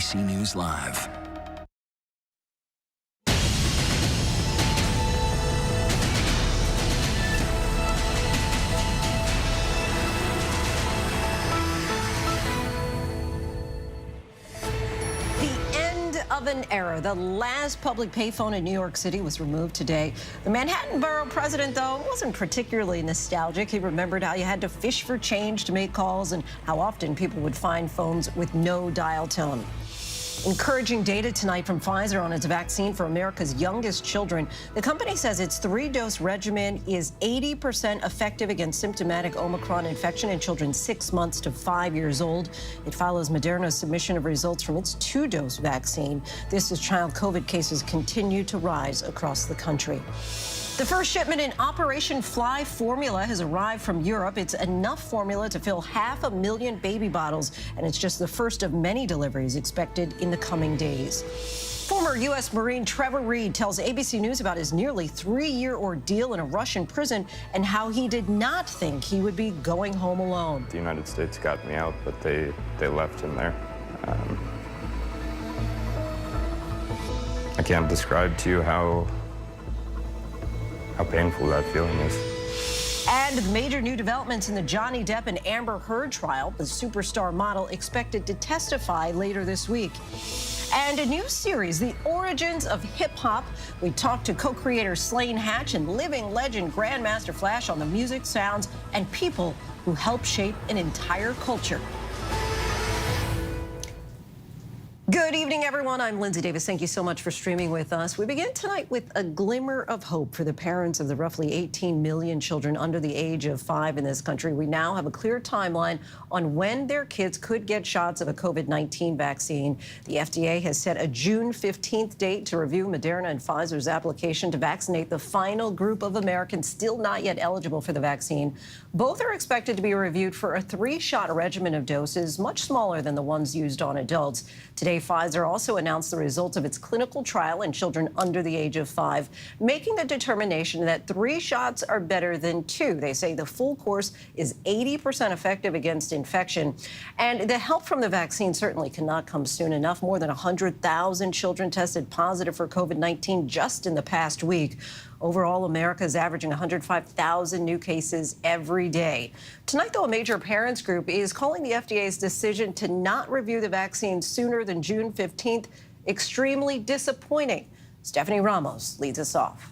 ABC News Live. Of an era. The last public payphone in New York City was removed today. The Manhattan Borough president, though, wasn't particularly nostalgic. He remembered how you had to fish for change to make calls and how often people would find phones with no dial tone. Encouraging data tonight from Pfizer on its vaccine for America's youngest children. The company says its 3-dose regimen is 80% effective against symptomatic Omicron infection in children 6 months to 5 years old. It follows Moderna's submission of results from its 2-dose vaccine. This as child COVID cases continue to rise across the country. The first shipment in Operation Fly formula has arrived from Europe. It's enough formula to fill 500,000 baby bottles, and it's just the first of many deliveries expected in the coming days. Former U.S. Marine Trevor Reed tells ABC News about his nearly 3-year ordeal in a Russian prison and how he did not think he would be going home alone. The United States got me out, but they left him there. I can't describe to you how painful that feeling is. And major new developments in the Johnny Depp and Amber Heard trial. The superstar model expected to testify later this week. And a new series, The Origins of Hip Hop. We talked to co-creator Slaine Hatch and living legend Grandmaster Flash on the music, sounds, and people who help shape an entire culture. Good evening, everyone. I'm Lindsay Davis. Thank you so much for streaming with us. We begin tonight with a glimmer of hope for the parents of the roughly 18 million children under the age of 5 in this country. We now have a clear timeline on when their kids could get shots of a COVID-19 vaccine. The FDA has set a June 15th date to review Moderna and Pfizer's application to vaccinate the final group of Americans still not yet eligible for the vaccine. Both are expected to be reviewed for a 3-shot regimen of doses, much smaller than the ones used on adults. Today, Pfizer also announced the results of its clinical trial in children under the age of 5, making the determination that 3 shots are better than 2. They say the full course is 80% effective against infection. And the help from the vaccine certainly cannot come soon enough. More than 100,000 children tested positive for COVID-19 just in the past week. Overall, America is averaging 105,000 new cases every day. Tonight, though, a major parents group is calling the FDA's decision to not review the vaccine sooner than June 15th extremely disappointing. Stephanie Ramos leads us off.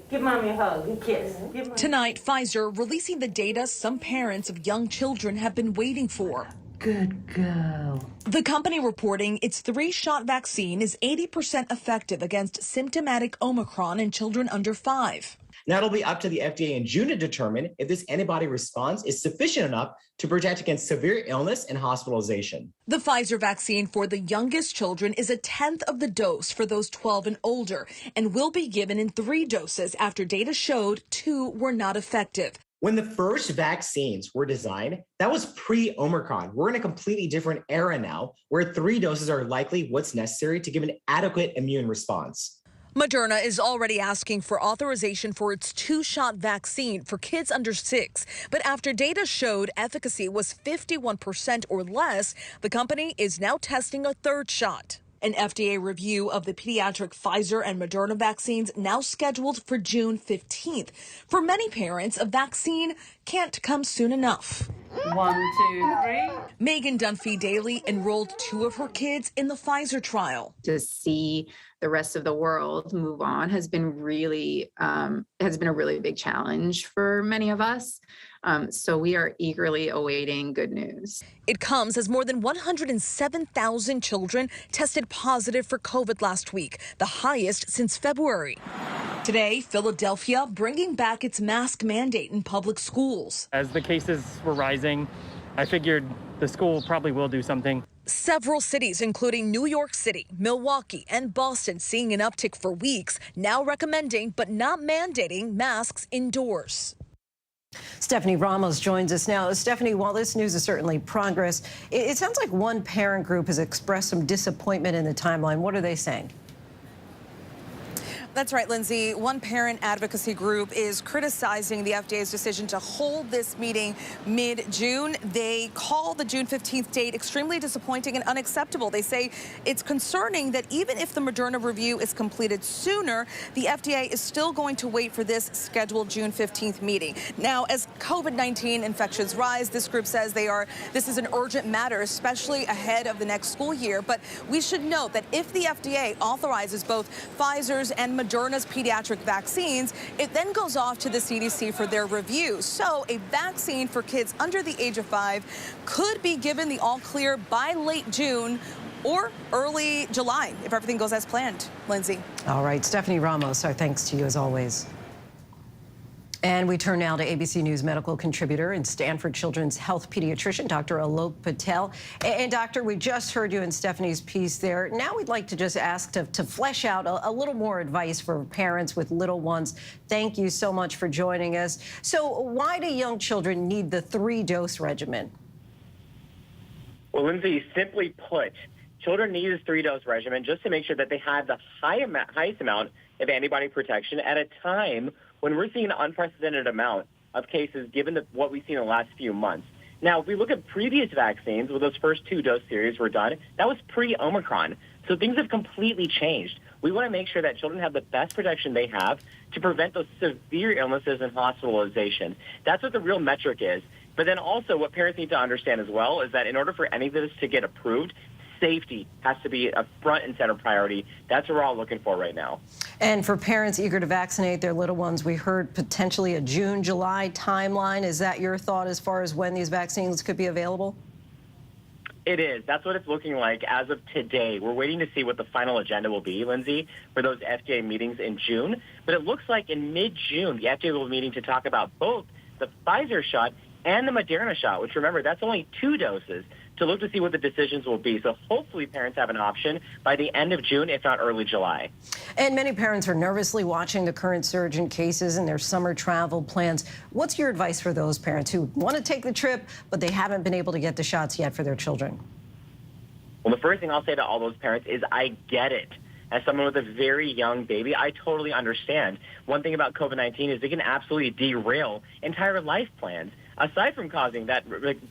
Give mommy a hug, a kiss. Tonight, Pfizer releasing the data some parents of young children have been waiting for. Good girl. The company reporting its 3-shot vaccine is 80% effective against symptomatic Omicron in children under 5. Now it'll be up to the FDA in June to determine if this antibody response is sufficient enough to protect against severe illness and hospitalization. The Pfizer vaccine for the youngest children is a 1/10 of the dose for those 12 and older and will be given in 3 doses after data showed 2 were not effective. When the first vaccines were designed, that was pre-Omicron. We're in a completely different era now where 3 doses are likely what's necessary to give an adequate immune response. Moderna is already asking for authorization for its 2-shot vaccine for kids under 6. But after data showed efficacy was 51% or less, the company is now testing a 3rd shot. An FDA review of the pediatric Pfizer and Moderna vaccines now scheduled for June 15th. For many parents, a vaccine can't come soon enough. 1, 2, 3. Megan Dunphy Daly enrolled 2 of her kids in the Pfizer trial. To see the rest of the world move on has been a really big challenge for many of us. So we are eagerly awaiting good news. It comes as more than 107,000 children tested positive for COVID last week, the highest since February. Today, Philadelphia bringing back its mask mandate in public schools. As the cases were rising, I figured the school probably will do something. Several cities, including New York City, Milwaukee, and Boston, seeing an uptick for weeks, now recommending but not mandating masks indoors. Stephanie Ramos joins us now. Stephanie, while this news is certainly progress, it sounds like one parent group has expressed some disappointment in the timeline. What are they saying? That's right, Lindsay. One parent advocacy group is criticizing the FDA's decision to hold this meeting mid-June. They call the June 15th date extremely disappointing and unacceptable. They say it's concerning that even if the Moderna review is completed sooner, the FDA is still going to wait for this scheduled June 15th meeting. Now, as COVID-19 infections rise, this group says this is an urgent matter, especially ahead of the next school year. But we should note that if the FDA authorizes both Pfizer's and Moderna's pediatric vaccines, it then goes off to the CDC for their review. So a vaccine for kids under the age of 5 could be given the all clear by late June or early July if everything goes as planned. Lindsay. All right, Stephanie Ramos, our thanks to you as always. And we turn now to ABC News medical contributor and Stanford Children's Health pediatrician, Dr. Alok Patel. And doctor, we just heard you in Stephanie's piece there. Now we'd like to just ask to flesh out a little more advice for parents with little ones. Thank you so much for joining us. So why do young children need the 3-dose regimen? Well, Lindsay, simply put, children need this 3-dose regimen just to make sure that they have the highest amount of antibody protection at a time when we're seeing an unprecedented amount of cases given what we've seen in the last few months. Now, if we look at previous vaccines, when those first 2-dose series were done, that was pre-Omicron. So things have completely changed. We want to make sure that children have the best protection they have to prevent those severe illnesses and hospitalization. That's what the real metric is. But then also what parents need to understand as well is that in order for any of this to get approved, safety has to be a front and center priority. That's what we're all looking for right now. And for parents eager to vaccinate their little ones, we heard potentially a June, July timeline. Is that your thought as far as when these vaccines could be available? It is. That's what it's looking like as of today. We're waiting to see what the final agenda will be, Lindsay, for those FDA meetings in June. But it looks like in mid-June, the FDA will be meeting to talk about both the Pfizer shot and the Moderna shot, which, remember, that's only 2 doses, to look to see what the decisions will be. So hopefully parents have an option by the end of June, if not early July. And many parents are nervously watching the current surge in cases and their summer travel plans. What's your advice for those parents who want to take the trip, but they haven't been able to get the shots yet for their children? Well, the first thing I'll say to all those parents is I get it. As someone with a very young baby, I totally understand. One thing about COVID-19 is it can absolutely derail entire life plans, aside from causing that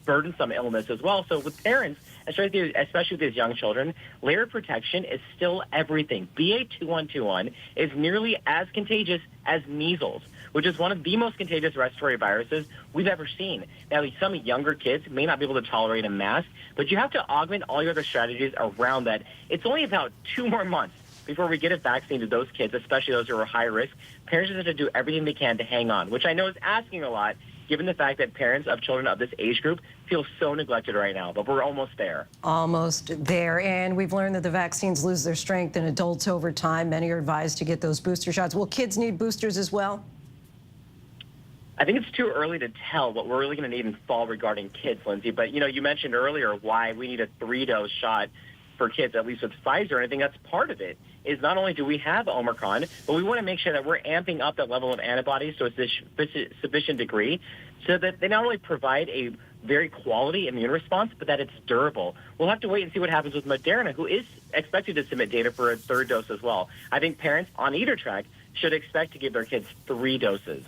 burdensome illness as well. So with parents, especially with these young children, layer protection is still everything. BA.2121 is nearly as contagious as measles, which is one of the most contagious respiratory viruses we've ever seen. Now, some younger kids may not be able to tolerate a mask, but you have to augment all your other strategies around that. It's only about 2 more months before we get a vaccine to those kids, especially those who are high risk. Parents just have to do everything they can to hang on, which I know is asking a lot, given the fact that parents of children of this age group feel so neglected right now, but we're almost there. Almost there. And we've learned that the vaccines lose their strength in adults over time. Many are advised to get those booster shots. Will kids need boosters as well? I think it's too early to tell what we're really going to need in fall regarding kids, Lindsay. But, you mentioned earlier why we need a 3-dose shot for kids, at least with Pfizer, and I think that's part of it, is not only do we have Omicron, but we want to make sure that we're amping up that level of antibodies to a sufficient degree so that they not only provide a very quality immune response, but that it's durable. We'll have to wait and see what happens with Moderna, who is expected to submit data for a 3rd dose as well. I think parents on either track should expect to give their kids 3 doses.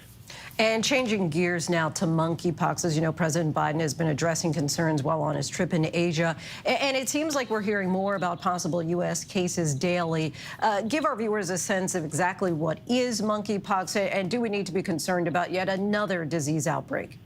And changing gears now to monkeypox. As you know, President Biden has been addressing concerns while on his trip in Asia. And it seems like we're hearing more about possible U.S. cases daily. Give our viewers a sense of exactly what is monkeypox, and do we need to be concerned about yet another disease outbreak?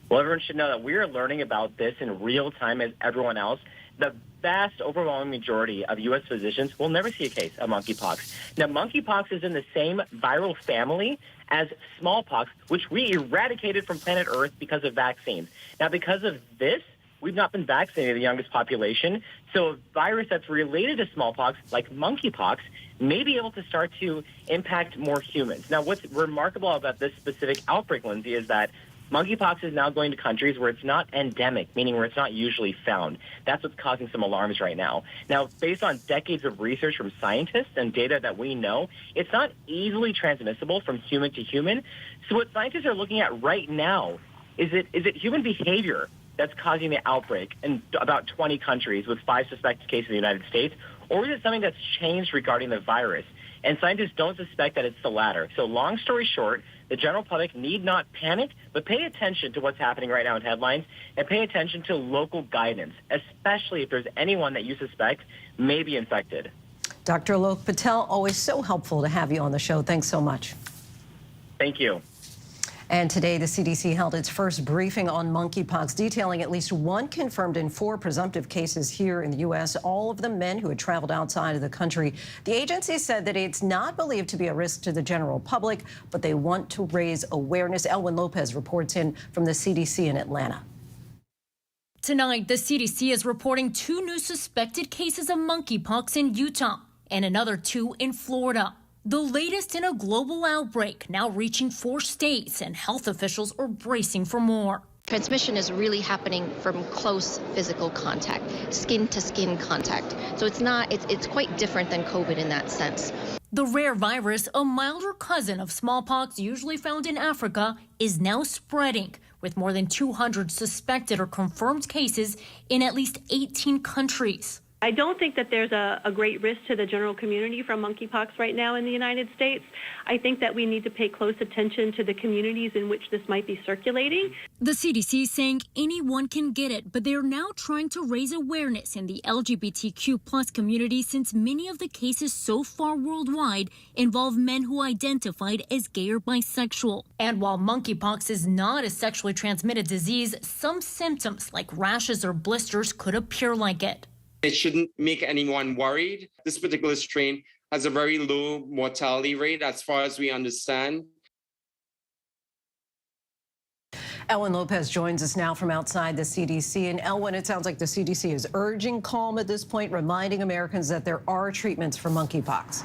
Well, everyone should know that we are learning about this in real time as everyone else. The vast, overwhelming majority of U.S. physicians will never see a case of monkeypox. Now, monkeypox is in the same viral family as smallpox, which we eradicated from planet Earth because of vaccines. Now, because of this, we've not been vaccinating the youngest population. So a virus that's related to smallpox, like monkeypox, may be able to start to impact more humans. Now, what's remarkable about this specific outbreak, Lindsay, is that monkeypox is now going to countries where it's not endemic, meaning where it's not usually found. That's what's causing some alarms right now. Now, based on decades of research from scientists and data that we know, it's not easily transmissible from human to human. So what scientists are looking at right now is it human behavior that's causing the outbreak in about 20 countries with 5 suspected cases in the United States, or is it something that's changed regarding the virus? And scientists don't suspect that it's the latter. So long story short, the general public need not panic, but pay attention to what's happening right now in headlines and pay attention to local guidance, especially if there's anyone that you suspect may be infected. Dr. Alok Patel, always so helpful to have you on the show. Thanks so much. Thank you. And today, the CDC held its first briefing on monkeypox, detailing at least 1 confirmed and 4 presumptive cases here in the U.S., all of them men who had traveled outside of the country. The agency said that it's not believed to be a risk to the general public, but they want to raise awareness. Elwin Lopez reports in from the CDC in Atlanta. Tonight, the CDC is reporting 2 new suspected cases of monkeypox in Utah and another 2 in Florida. The latest in a global outbreak, now reaching 4 states, and health officials are bracing for more. Transmission is really happening from close physical contact, skin to skin contact. So it's quite different than COVID in that sense. The rare virus, a milder cousin of smallpox usually found in Africa, is now spreading, with more than 200 suspected or confirmed cases in at least 18 countries. I don't think that there's a great risk to the general community from monkeypox right now in the United States. I think that we need to pay close attention to the communities in which this might be circulating. The CDC is saying anyone can get it, but they're now trying to raise awareness in the LGBTQ+ community, since many of the cases so far worldwide involve men who identified as gay or bisexual. And while monkeypox is not a sexually transmitted disease, some symptoms like rashes or blisters could appear like it. It shouldn't make anyone worried. This particular strain has a very low mortality rate as far as we understand. Elwin Lopez joins us now from outside the CDC. And Elwin, it sounds like the CDC is urging calm at this point, reminding Americans that there are treatments for monkeypox.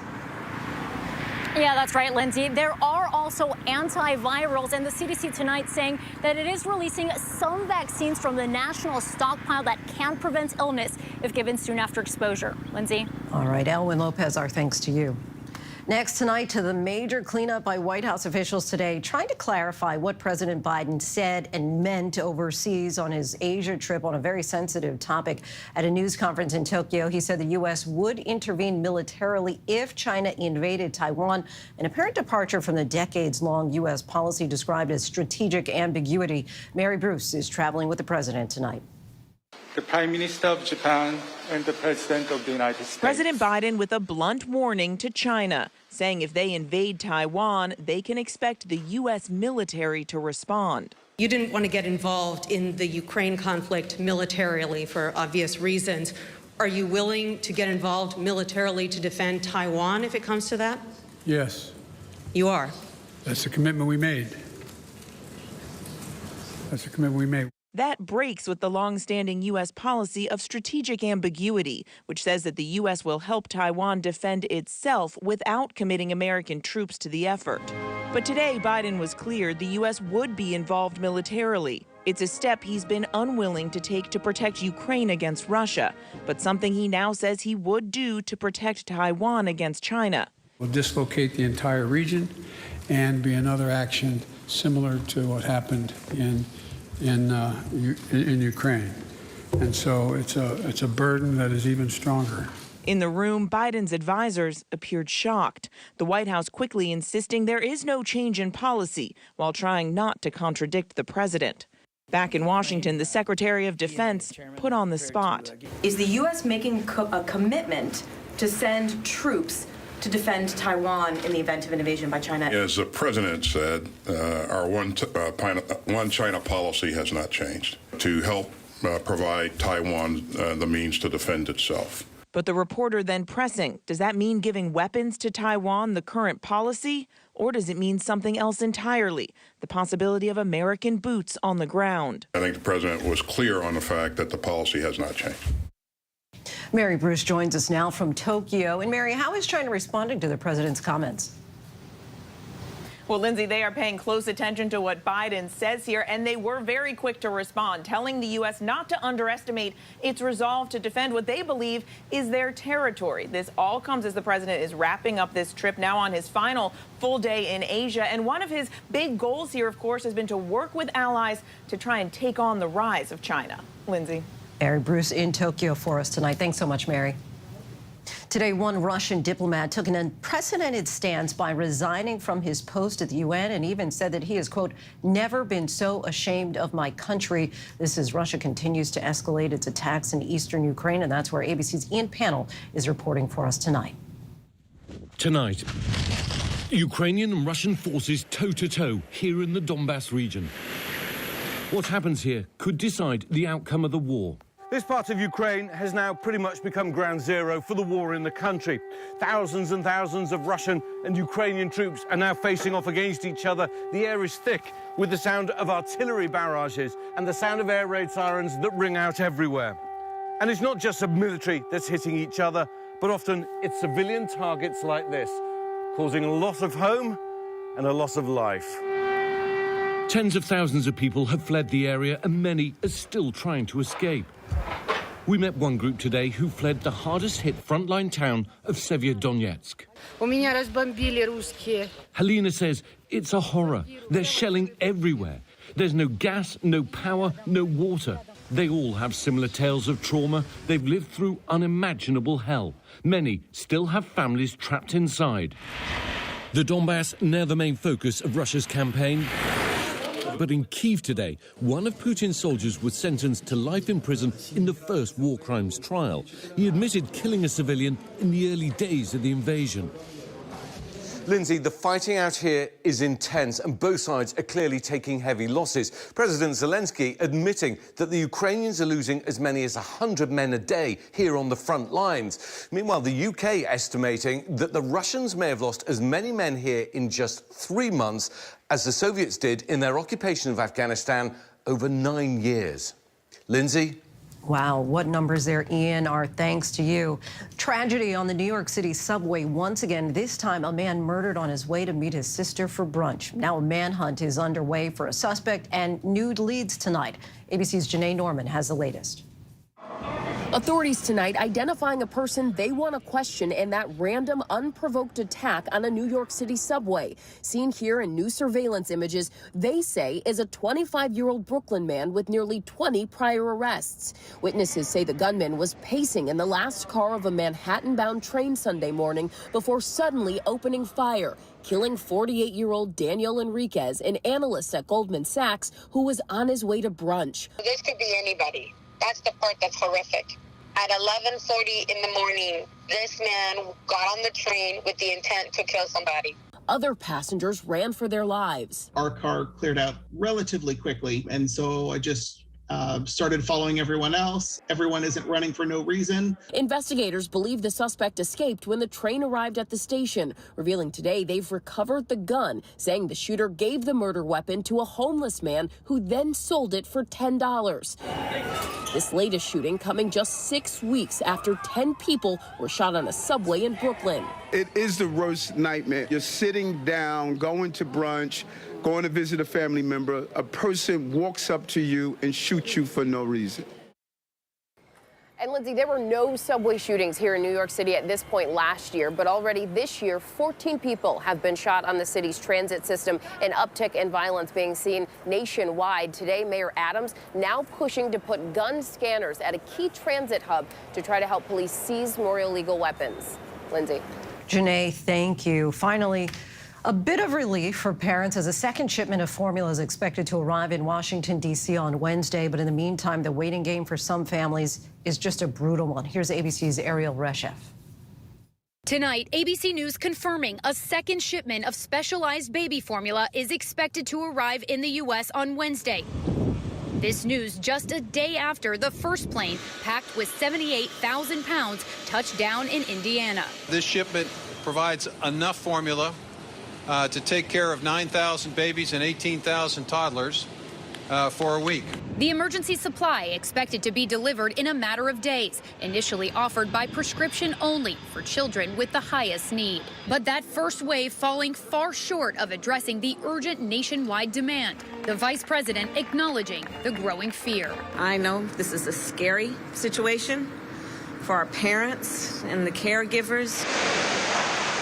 Yeah, that's right, Lindsay. There are also antivirals, and the CDC tonight saying that it is releasing some vaccines from the national stockpile that can prevent illness if given soon after exposure. Lindsay? All right, Elwin Lopez, our thanks to you. Next tonight, to the major cleanup by White House officials today, trying to clarify what President Biden said and meant overseas on his Asia trip on a very sensitive topic. At a news conference in Tokyo, he said the U.S. would intervene militarily if China invaded Taiwan, an apparent departure from the decades-long U.S. policy described as strategic ambiguity. Mary Bruce is traveling with the president tonight. The Prime Minister of Japan and the President of the United States. President Biden with a blunt warning to China, saying if they invade Taiwan, they can expect the U.S. military to respond. You didn't want to get involved in the Ukraine conflict militarily for obvious reasons. Are you willing to get involved militarily to defend Taiwan if it comes to that? Yes. You are? That's the commitment we made. That's the commitment we made. That breaks with the long-standing U.S. policy of strategic ambiguity, which says that the U.S. will help Taiwan defend itself without committing American troops to the effort. But today, Biden was clear the U.S. would be involved militarily. It's a step he's been unwilling to take to protect Ukraine against Russia, but something he now says he would do to protect Taiwan against China. We'll dislocate the entire region and be another action similar to what happened in Ukraine. And so it's a burden that is even stronger. In the room, Biden's advisors appeared shocked. The White House quickly insisting there is no change in policy while trying not to contradict the president. Back in Washington, the Secretary of Defense put on the spot. Is the U.S. making a commitment to send troops to defend Taiwan in the event of an invasion by China? As the president said, our one China policy has not changed to help provide Taiwan the means to defend itself. But the reporter then pressing, does that mean giving weapons to Taiwan the current policy? Or does it mean something else entirely, the possibility of American boots on the ground? I think the president was clear on the fact that the policy has not changed. Mary Bruce joins us now from Tokyo. And Mary, how is China responding to the president's comments? Well, Lindsay, they are paying close attention to what Biden says here, and they were very quick to respond, telling the U.S. not to underestimate its resolve to defend what they believe is their territory. This all comes as the president is wrapping up this trip now on his final full day in Asia. And one of his big goals here, of course, has been to work with allies to try and take on the rise of China. Lindsay. Mary Bruce in Tokyo for us tonight. Thanks so much, Mary. Today, one Russian diplomat took an unprecedented stance by resigning from his post at the UN and even said that he has, quote, never been so ashamed of my country. This as Russia continues to escalate its attacks in eastern Ukraine, and that's where ABC's Ian Pannell is reporting for us tonight. Tonight, Ukrainian and Russian forces toe-to-toe here in the Donbass region. What happens here could decide the outcome of the war. This part of Ukraine has now pretty much become ground zero for the war in the country. Thousands and thousands of Russian and Ukrainian troops are now facing off against each other. The air is thick with the sound of artillery barrages and the sound of air raid sirens that ring out everywhere. And it's not just the military that's hitting each other, but often it's civilian targets like this, causing a loss of home and a loss of life. Tens of thousands of people have fled the area and many are still trying to escape. We met one group today who fled the hardest-hit frontline town of Severodonetsk. Helena says it's a horror. They're shelling everywhere. There's no gas, no power, no water. They all have similar tales of trauma. They've lived through unimaginable hell. Many still have families trapped inside. The Donbass, now the main focus of Russia's campaign. But in Kyiv today, one of Putin's soldiers was sentenced to life in prison in the first war crimes trial. He admitted killing a civilian in the early days of the invasion. Lindsay, the fighting out here is intense and both sides are clearly taking heavy losses. President Zelensky admitting that the Ukrainians are losing as many as 100 men a day here on the front lines. Meanwhile, the UK estimating that the Russians may have lost as many men here in just 3 months as the Soviets did in their occupation of Afghanistan over 9 years. Lindsay? Wow, what numbers there, Ian. Our thanks to you. Tragedy on the New York City subway once again. This time, a man murdered on his way to meet his sister for brunch. Now a manhunt is underway for a suspect and new leads tonight. ABC's Janae Norman has the latest. Authorities tonight identifying a person they want to question in that random, unprovoked attack on a New York City subway. Seen here in new surveillance images, they say is a 25-year-old Brooklyn man with nearly 20 prior arrests. Witnesses say the gunman was pacing in the last car of a Manhattan-bound train Sunday morning before suddenly opening fire, killing 48-year-old Daniel Enriquez, an analyst at Goldman Sachs who was on his way to brunch. This could be anybody. That's the part that's horrific. At 11:40 in the morning, this man got on the train with the intent to kill somebody. Other passengers ran for their lives. Our car cleared out relatively quickly, and so I just started following everyone else. Everyone isn't running for no reason. Investigators believe the suspect escaped when the train arrived at the station, revealing today they've recovered the gun, saying the shooter gave the murder weapon to a homeless man who then sold it for $10. This latest shooting coming just 6 weeks after 10 people were shot on a subway in Brooklyn. It is the worst nightmare. You're sitting down, going to brunch, going to visit a family member. A person walks up to you and shoots you for no reason. And Lindsay, there were no subway shootings here in New York City at this point last year, but already this year, 14 people have been shot on the city's transit system, an uptick in violence being seen nationwide. Today, Mayor Adams now pushing to put gun scanners at a key transit hub to try to help police seize more illegal weapons. Lindsay. Janae, thank you. Finally, a bit of relief for parents as a second shipment of formula is expected to arrive in Washington, D.C. on Wednesday. But in the meantime, the waiting game for some families is just a brutal one. Here's ABC's Ariel Reshef. Tonight, ABC News confirming a second shipment of specialized baby formula is expected to arrive in the U.S. on Wednesday. This news just a day after the first plane, packed with 78,000 pounds, touched down in Indiana. This shipment provides enough formula to take care of 9,000 babies and 18,000 toddlers for a week. The emergency supply expected to be delivered in a matter of days, initially offered by prescription only for children with the highest need. But that first wave falling far short of addressing the urgent nationwide demand. The vice president acknowledging the growing fear. I know this is a scary situation for our parents and the caregivers.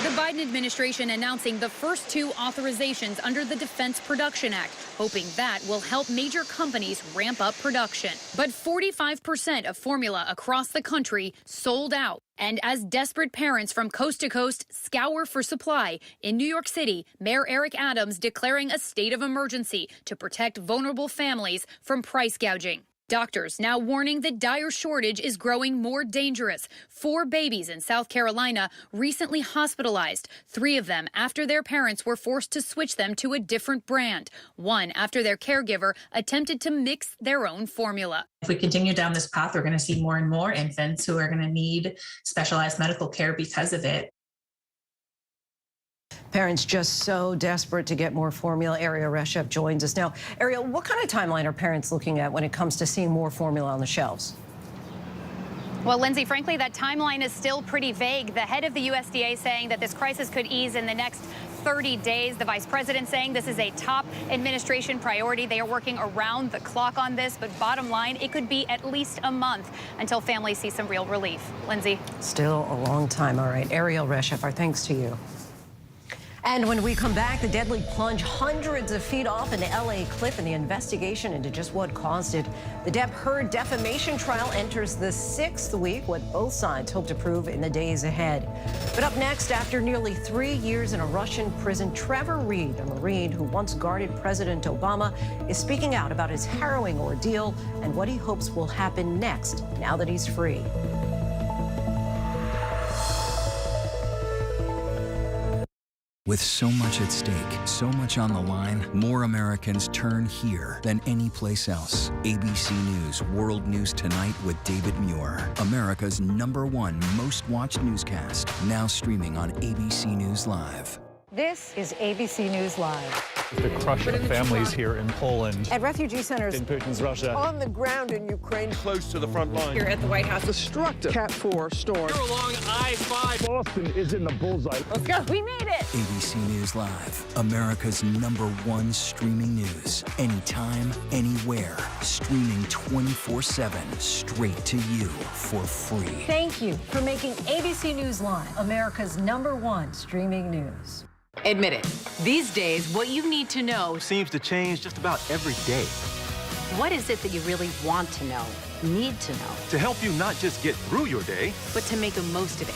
The Biden administration announcing the first 2 authorizations under the Defense Production Act, hoping that will help major companies ramp up production. But 45% of formula across the country sold out. And as desperate parents from coast to coast scour for supply, in New York City, Mayor Eric Adams declaring a state of emergency to protect vulnerable families from price gouging. Doctors now warning the dire shortage is growing more dangerous. 4 babies in South Carolina recently hospitalized, 3 of them after their parents were forced to switch them to a different brand, 1 after their caregiver attempted to mix their own formula. If we continue down this path, we're going to see more and more infants who are going to need specialized medical care because of it. Parents just so desperate to get more formula. Ariel Reshef joins us now. Ariel, what kind of timeline are parents looking at when it comes to seeing more formula on the shelves? Well, Lindsay, frankly, that timeline is still pretty vague. The head of the USDA saying that this crisis could ease in the next 30 days. The vice president saying this is a top administration priority. They are working around the clock on this, but bottom line, it could be at least a month until families see some real relief. Lindsay? Still a long time. All right. Ariel Reshef, our thanks to you. And when we come back, the deadly plunge hundreds of feet off an LA cliff and the investigation into just what caused it. The Depp Heard defamation trial enters the 6th week, what both sides hope to prove in the days ahead. But up next, after nearly 3 years in a Russian prison, Trevor Reed, a Marine who once guarded President Obama, is speaking out about his harrowing ordeal and what he hopes will happen next now that he's free. With so much at stake, so much on the line, more Americans turn here than any place else. ABC News World News Tonight with David Muir, America's #1 most watched newscast, now streaming on ABC News Live. This is ABC News Live. The crush of families here in Poland. At refugee centers. In Putin's Russia. On the ground in Ukraine. Close to the front line. Here at the White House. Destructive Cat 4 storm. Here along I-5. Boston is in the bullseye. Let's go. We made it. ABC News Live, America's #1 streaming news. Anytime, anywhere. Streaming 24/7 straight to you for free. Thank you for making ABC News Live America's #1 streaming news. Admit it, these days, what you need to know seems to change just about every day. What is it that you really want to know, need to know? To help you not just get through your day, but to make the most of it.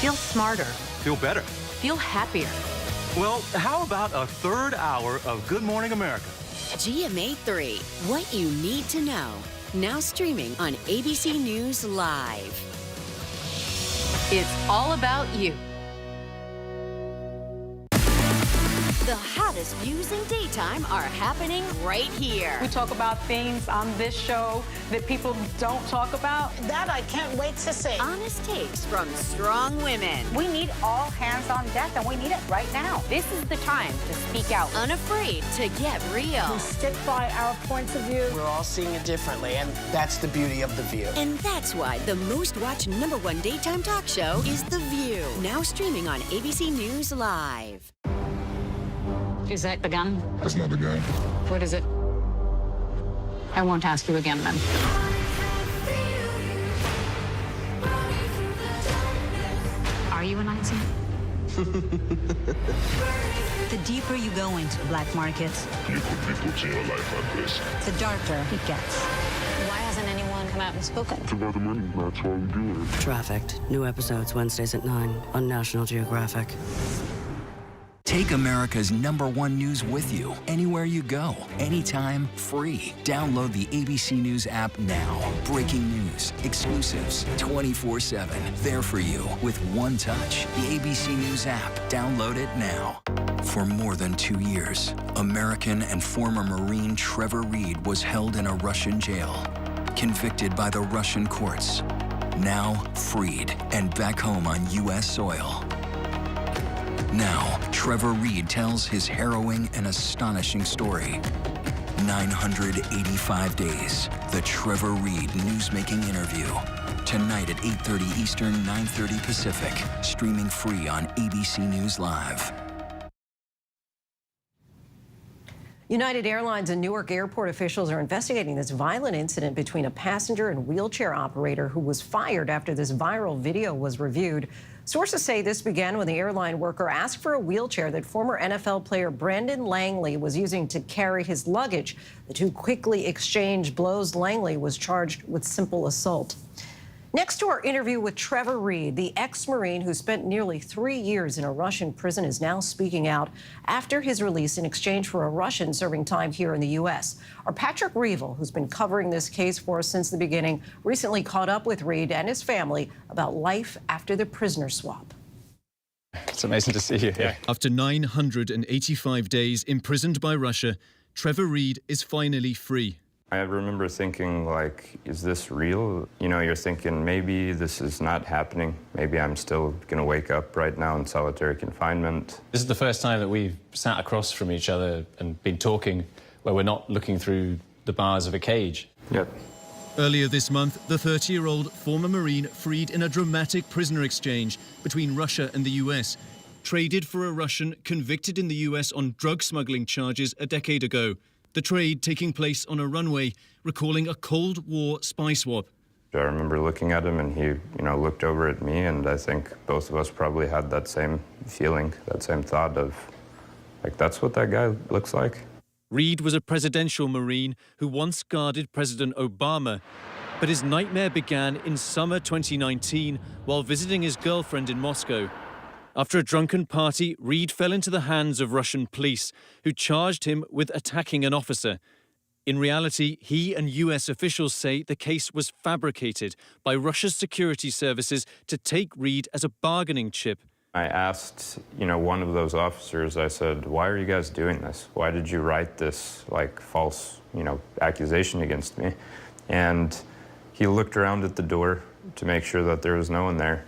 Feel smarter. Feel better. Feel happier. Well, how about a 3rd hour of Good Morning America? GMA 3, what you need to know. Now streaming on ABC News Live. It's all about you. The hottest views in daytime are happening right here. We talk about things on this show that people don't talk about. That I can't wait to see. Honest takes from strong women. We need all hands on deck, and we need it right now. This is the time to speak out. Unafraid to get real. We stick by our points of view. We're all seeing it differently, and that's the beauty of The View. And that's why the most watched #1 daytime talk show is The View. Now streaming on ABC News Live. Is that the gun? That's not the gun. What is it? I won't ask you again then. Are you a Nazi? The deeper you go into the black market, You could be putting your life at risk. the darker it gets. Why hasn't anyone come out and spoken? It's about the money. That's why we do it. Trafficked. New episodes Wednesdays at 9 on National Geographic. Take America's #1 news with you anywhere you go, anytime, free. Download the ABC News app now. Breaking news, exclusives, 24/7. There for you with one touch. The ABC News app. Download it now. For more than 2 years, American and former Marine Trevor Reed was held in a Russian jail, convicted by the Russian courts. Now freed and back home on U.S. soil. Now, Trevor Reed tells his harrowing and astonishing story. 985 days. The Trevor Reed Newsmaking Interview. Tonight at 8:30 Eastern, 9:30 Pacific. Streaming free on ABC News Live. United Airlines and Newark Airport officials are investigating this violent incident between a passenger and wheelchair operator who was fired after this viral video was reviewed. Sources say this began when the airline worker asked for a wheelchair that former NFL player Brandon Langley was using to carry his luggage. The two quickly exchanged blows. Langley was charged with simple assault. Next to our interview with Trevor Reed, the ex-Marine who spent nearly 3 years in a Russian prison is now speaking out after his release in exchange for a Russian serving time here in the U.S. Our Patrick Reevell, who's been covering this case for us since the beginning, recently caught up with Reed and his family about life after the prisoner swap. It's amazing to see you here. After 985 days imprisoned by Russia, Trevor Reed is finally free. I remember thinking, like, is this real? You know, you're thinking, maybe this is not happening. Maybe I'm still going to wake up right now in solitary confinement. This is the first time that we've sat across from each other and been talking where we're not looking through the bars of a cage. Yep. Earlier this month, the 30-year-old former Marine freed in a dramatic prisoner exchange between Russia and the US, traded for a Russian convicted in the US on drug smuggling charges a decade ago. The trade taking place on a runway, recalling a Cold War spy swap. I remember looking at him and he, looked over at me, and I think both of us probably had that same feeling, that same thought of, like, that's what that guy looks like. Reed was a presidential Marine who once guarded President Obama, but his nightmare began in summer 2019 while visiting his girlfriend in Moscow. After a drunken party, Reed fell into the hands of Russian police, who charged him with attacking an officer. In reality, he and US officials say the case was fabricated by Russia's security services to take Reed as a bargaining chip. I asked, one of those officers, I said, why are you guys doing this? Why did you write this, false, accusation against me? And he looked around at the door to make sure that there was no one there.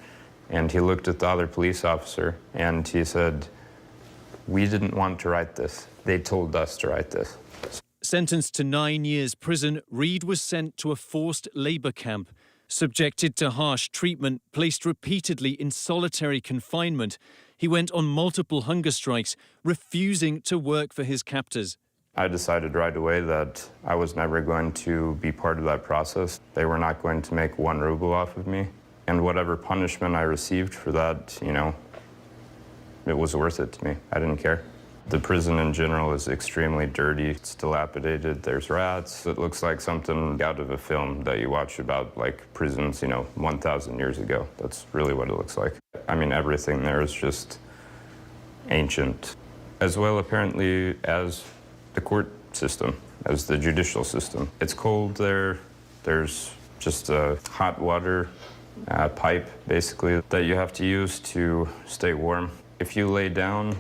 And he looked at the other police officer and he said, we didn't want to write this. They told us to write this. Sentenced to 9 years prison, Reed was sent to a forced labor camp, subjected to harsh treatment, placed repeatedly in solitary confinement. He went on multiple hunger strikes, refusing to work for his captors. I decided right away that I was never going to be part of that process. They were not going to make 1 ruble off of me. And whatever punishment I received for that, it was worth it to me. I didn't care. The prison in general is extremely dirty. It's dilapidated. There's rats. It looks like something out of a film that you watch about, prisons, 1,000 years ago. That's really what it looks like. I mean, everything there is just ancient. As well, apparently, as the court system, as the judicial system. It's cold there. There's just hot water pipe, basically, that you have to use to stay warm. If you lay down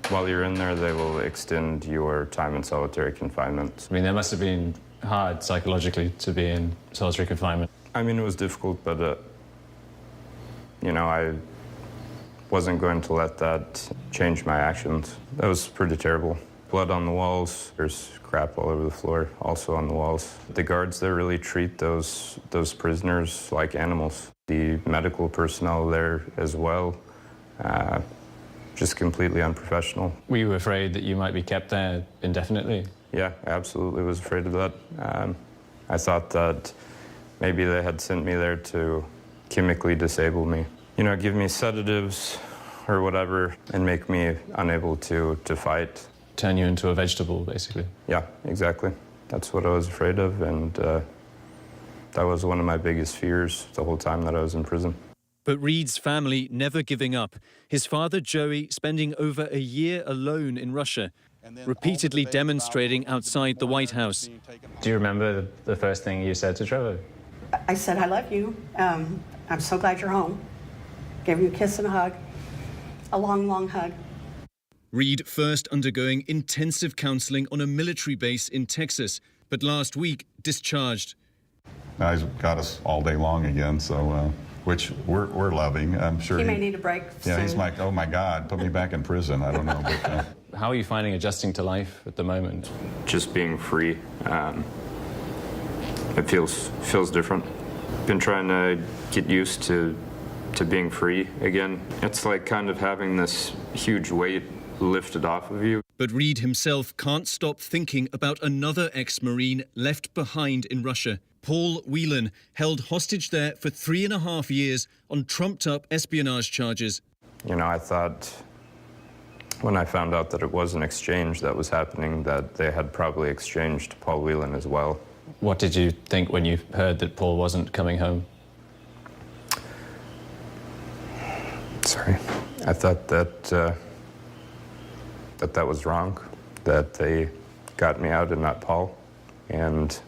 while you're in there, they will extend your time in solitary confinement. I mean, that must have been hard psychologically to be in solitary confinement. I mean, it was difficult, but, I wasn't going to let that change my actions. That was pretty terrible. Blood on the walls. There's crap all over the floor, also on the walls. The guards there really treat those prisoners like animals. The medical personnel there as well, just completely unprofessional. Were you afraid that you might be kept there indefinitely? Yeah, I absolutely was afraid of that. I thought that maybe they had sent me there to chemically disable me. Give me sedatives or whatever and make me unable to fight. Turn you into a vegetable, basically. Yeah, exactly. That's what I was afraid of, and that was one of my biggest fears the whole time that I was in prison. But Reed's family never giving up. His father, Joey, spending over a year alone in Russia, repeatedly demonstrating outside the White House. Do you remember the first thing you said to Trevor? I said, I love you. I'm so glad you're home. Gave you a kiss and a hug. A long, long hug. Reed first undergoing intensive counseling on a military base in Texas, but last week discharged. Now he's got us all day long again, so which we're loving. I'm sure he may need a break Yeah, soon. he's like, oh my God, put me back in prison. I don't know. But, How are you finding adjusting to life at the moment? Just being free. It feels different. Been trying to get used to being free again. It's like kind of having this huge weight lifted off of you. But Reed himself can't stop thinking about another ex-Marine left behind in Russia. Paul Whelan, held hostage there for 3.5 years on trumped-up espionage charges. You know, I thought when I found out that it was an exchange that was happening, that they had probably exchanged Paul Whelan as well. What did you think when you heard that Paul wasn't coming home? Sorry. I thought that that was wrong, that they got me out and not Paul. And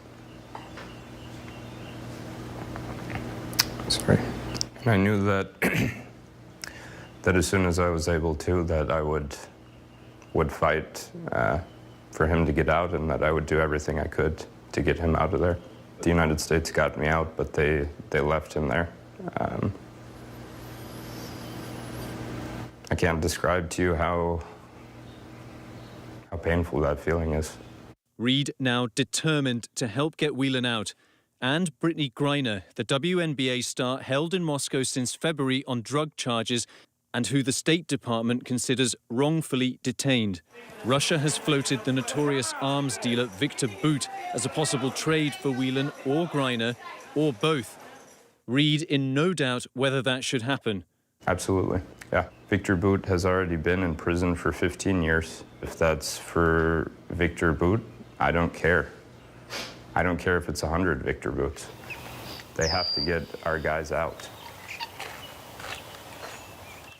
sorry. And I knew that that as soon as I was able to, that I would fight for him to get out, and that I would do everything I could to get him out of there. The United States got me out, but they left him there. I can't describe to you how painful that feeling is. Reed now determined to help get Whelan out. And Brittany Griner, the WNBA star held in Moscow since February on drug charges and who the State Department considers wrongfully detained. Russia has floated the notorious arms dealer Victor Bout as a possible trade for Whelan or Griner, or both. Reed in no doubt whether that should happen. Absolutely, yeah. Victor Bout has already been in prison for 15 years. If that's for Victor Bout, I don't care. I don't care if it's 100 Victor Bouts. They have to get our guys out.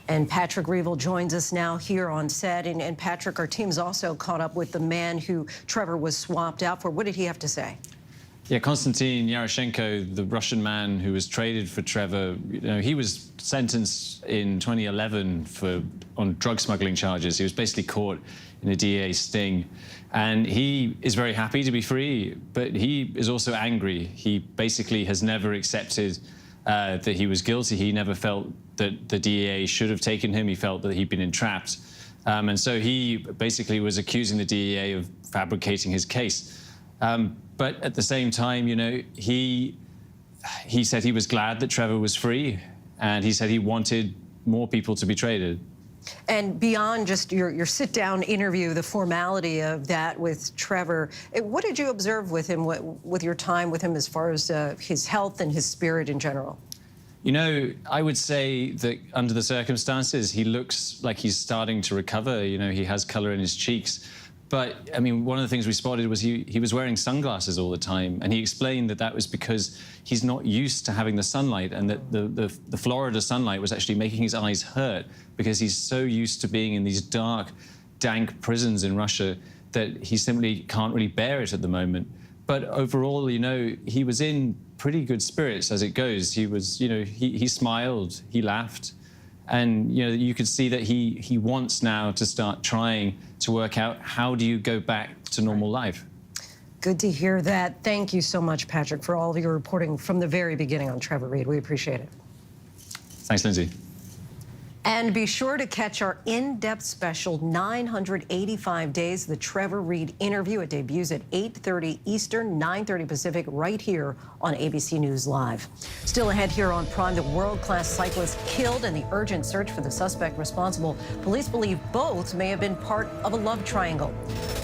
And Patrick Reevell joins us now here on set. And Patrick, our team's also caught up with the man who Trevor was swapped out for. What did he have to say? Yeah, Konstantin Yaroshenko, the Russian man who was traded for Trevor, you know, he was sentenced in 2011 on drug smuggling charges. He was basically caught in a DEA sting. And he is very happy to be free, but he is also angry. He basically has never accepted that he was guilty. He never felt that the DEA should have taken him. He felt that he'd been entrapped. And so he basically was accusing the DEA of fabricating his case. But at the same time, you know, he said he was glad that Trevor was free, and he said he wanted more people to be traded. And beyond just your sit-down interview, the formality of that with Trevor, what did you observe with him, with your time with him, as far as his health and his spirit in general? You know, I would say that under the circumstances, he looks like he's starting to recover. You know, he has color in his cheeks. But, I mean, one of the things we spotted was he was wearing sunglasses all the time, and he explained that that was because he's not used to having the sunlight, and that the Florida sunlight was actually making his eyes hurt because he's so used to being in these dark, dank prisons in Russia that he simply can't really bear it at the moment. But overall, you know, he was in pretty good spirits as it goes. He was, you know, he smiled, he laughed. And, you know, you could see that he wants now to start trying to work out how do you go back to normal life. Good to hear that. Thank you so much, Patrick, for all of your reporting from the very beginning on Trevor Reed. We appreciate it. Thanks, Lindsay. And be sure to catch our in-depth special, 985 Days, the Trevor Reed interview. It debuts at 8:30 Eastern, 9:30 Pacific, right here on ABC News Live. Still ahead here on Prime, the world-class cyclist killed and the urgent search for the suspect responsible. Police believe both may have been part of a love triangle.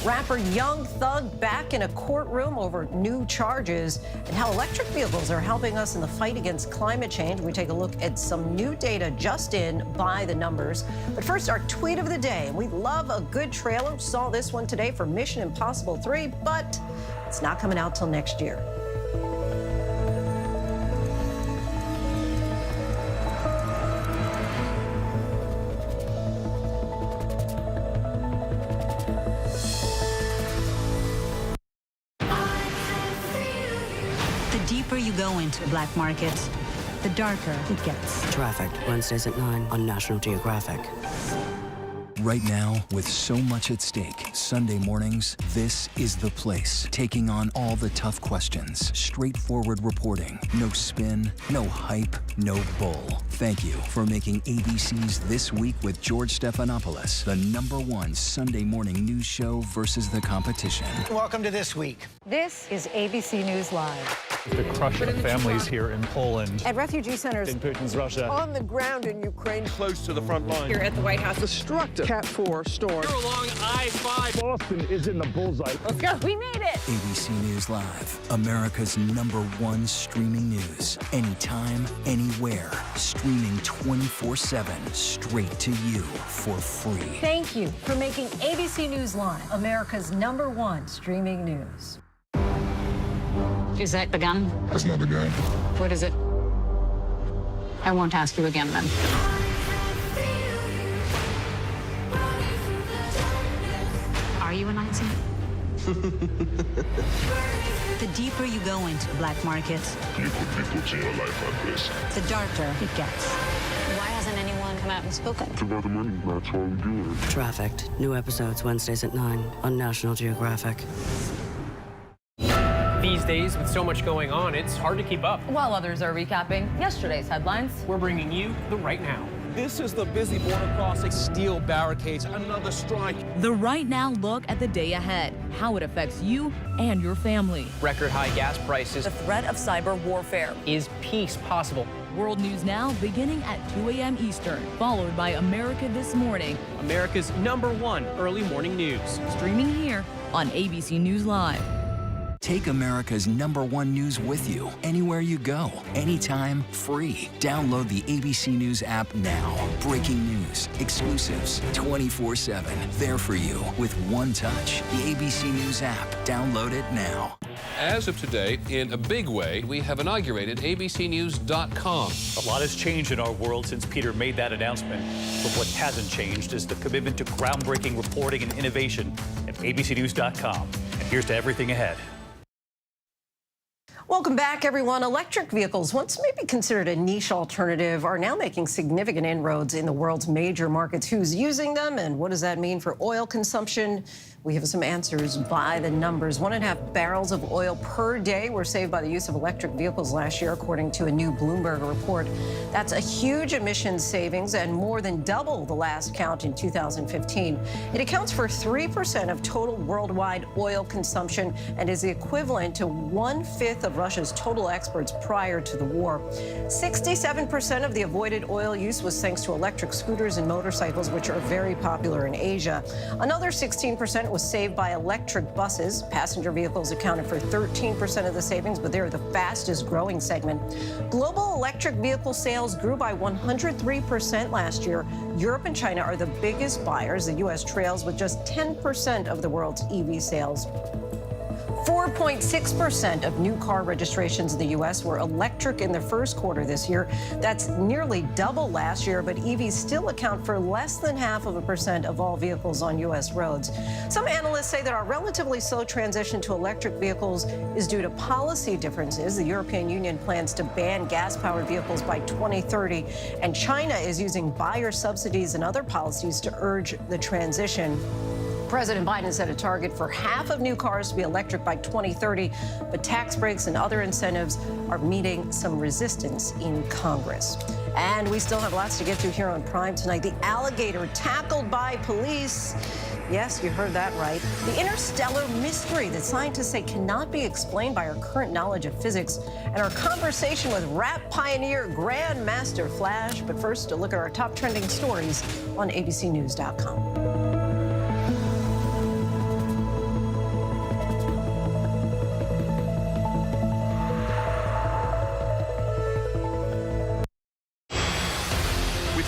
Rapper Young Thug back in a courtroom over new charges, and how electric vehicles are helping us in the fight against climate change. We take a look at some new data just in by the numbers. But first, our tweet of the day. We love a good trailer. Saw this one today for Mission Impossible 3, but it's not coming out till next year. The deeper you go into the black market, the darker it gets. Trafficked, Wednesdays at 9 on National Geographic. Right now, with so much at stake, Sunday mornings, this is the place. Taking on all the tough questions. Straightforward reporting. No spin, no hype, no bull. Thank you for making ABC's This Week with George Stephanopoulos the #1 Sunday morning news show versus the competition. Welcome to This Week. This is ABC News Live. The crush of families here in Poland. At refugee centers. In Putin's Russia. On the ground in Ukraine. Close to the front line. Here at the White House. Destructive Cat 4 storm. You're along I-5. Boston is in the bullseye. Let's go. We made it. ABC News Live, America's #1 streaming news. Anytime, anywhere. Streaming 24/7, straight to you for free. Thank you for making ABC News Live America's #1 streaming news. Is that the gun? That's not the gun. What is it? I won't ask you again then. Are you a Nazi? The deeper you go into black markets, You could be putting your life at risk. the darker it gets. Why hasn't anyone come out and spoken? It's about the money. That's why we do it. Trafficked. New episodes Wednesdays at 9 on National Geographic. These days, with so much going on, it's hard to keep up. While others are recapping yesterday's headlines, We're bringing you the right now. This is the busy border crossing. Steel barricades, another strike. the right now look at the day ahead, how it affects you and your family. Record high gas prices. The threat of cyber warfare. Is peace possible? World News Now beginning at 2 a.m. Eastern, followed by America This Morning, America's #1 early morning news. streaming here on ABC News Live. Take America's #1 news with you anywhere you go, anytime, free. Download the ABC News app now. Breaking news, exclusives, 24/7. There for you with one touch. The ABC News app. Download it now. As of today, in a big way, we have inaugurated abcnews.com. A lot has changed in our world since Peter made that announcement. But what hasn't changed is the commitment to groundbreaking reporting and innovation at abcnews.com. And here's to everything ahead. Welcome back, everyone. Electric vehicles, once maybe considered a niche alternative, are now making significant inroads in the world's major markets. Who's using them and what does that mean for oil consumption? We have some answers by the numbers. 1.5 barrels of oil per day were saved by the use of electric vehicles last year, according to a new Bloomberg report. That's a huge emissions savings and more than double the last count in 2015. It accounts for 3% of total worldwide oil consumption and is the equivalent to 1/5 of Russia's total exports prior to the war. 67% of the avoided oil use was thanks to electric scooters and motorcycles, which are very popular in Asia. Another 16% was saved by electric buses. Passenger vehicles accounted for 13% of the savings, but they're the fastest growing segment. Global electric vehicle sales grew by 103% last year. Europe and China are the biggest buyers. The U.S. trails with just 10% of the world's EV sales. 4.6% of new car registrations in the U.S. were electric in the first quarter this year. That's nearly double last year, but EVs still account for less than 0.5% of all vehicles on U.S. roads. Some analysts say that our relatively slow transition to electric vehicles is due to policy differences. The European Union plans to ban gas-powered vehicles by 2030, and China is using buyer subsidies and other policies to urge the transition. President Biden set a target for half of new cars to be electric by 2030, but tax breaks and other incentives are meeting some resistance in Congress. And we still have lots to get to here on Prime tonight. The alligator tackled by police. Yes, you heard that right. The interstellar mystery that scientists say cannot be explained by our current knowledge of physics, and our conversation with rap pioneer Grandmaster Flash. But first, a look at our top trending stories on abcnews.com.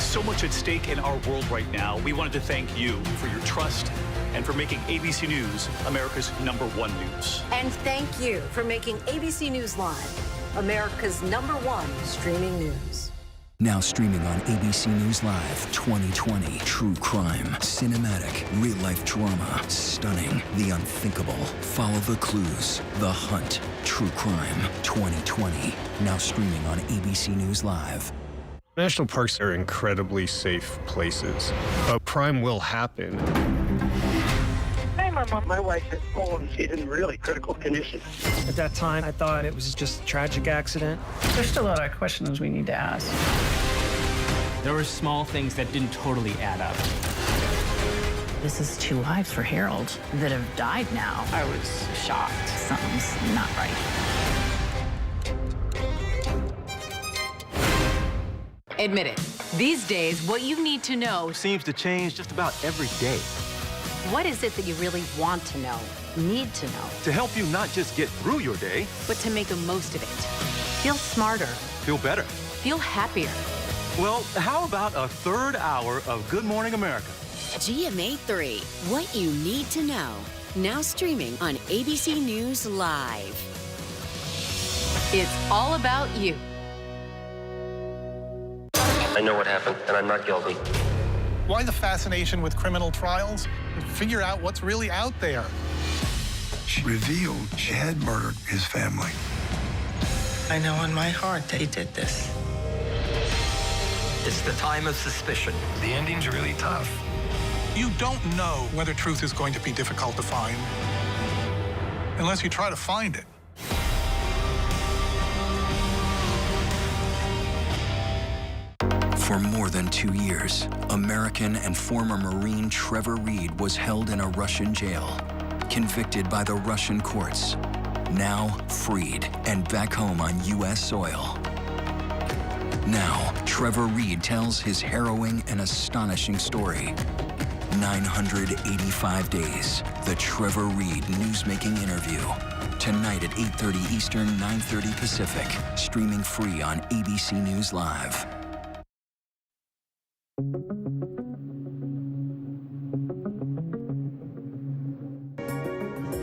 So much at stake in our world right now. We wanted to thank you for your trust and for making ABC News America's #1 news. And thank you for making ABC News Live America's #1 streaming news. Now streaming on ABC News Live 2020. True crime, cinematic, real-life drama, stunning, the unthinkable. Follow the clues. The Hunt. True crime 2020. Now streaming on ABC News Live. National parks are incredibly safe places, but crime will happen. Hey, my wife has fallen. She's in really critical condition. At that time, I thought it was just a tragic accident. There's still a lot of questions we need to ask. There were small things that didn't totally add up. This is 2 lives for Harold that have died now. I was shocked. Something's not right. Admit it. These days, what you need to know seems to change just about every day. What is it that you really want to know, need to know? To help you not just get through your day, but to make the most of it. Feel smarter. Feel better. Feel happier. Well, how about a third hour of Good Morning America? GMA 3, what you need to know. Now streaming on ABC News Live. It's all about you. I know what happened, and I'm not guilty. Why the fascination with criminal trials? Figure out what's really out there. She revealed she had murdered his family. I know in my heart that he did this. It's the time of suspicion. The ending's really tough. You don't know whether truth is going to be difficult to find unless you try to find it. For more than 2 years, American and former Marine Trevor Reed was held in a Russian jail, convicted by the Russian courts, now freed and back home on U.S. soil. Now, Trevor Reed tells his harrowing and astonishing story. 985 Days, the Trevor Reed newsmaking interview. Tonight at 8:30 Eastern, 9:30 Pacific. Streaming free on ABC News Live.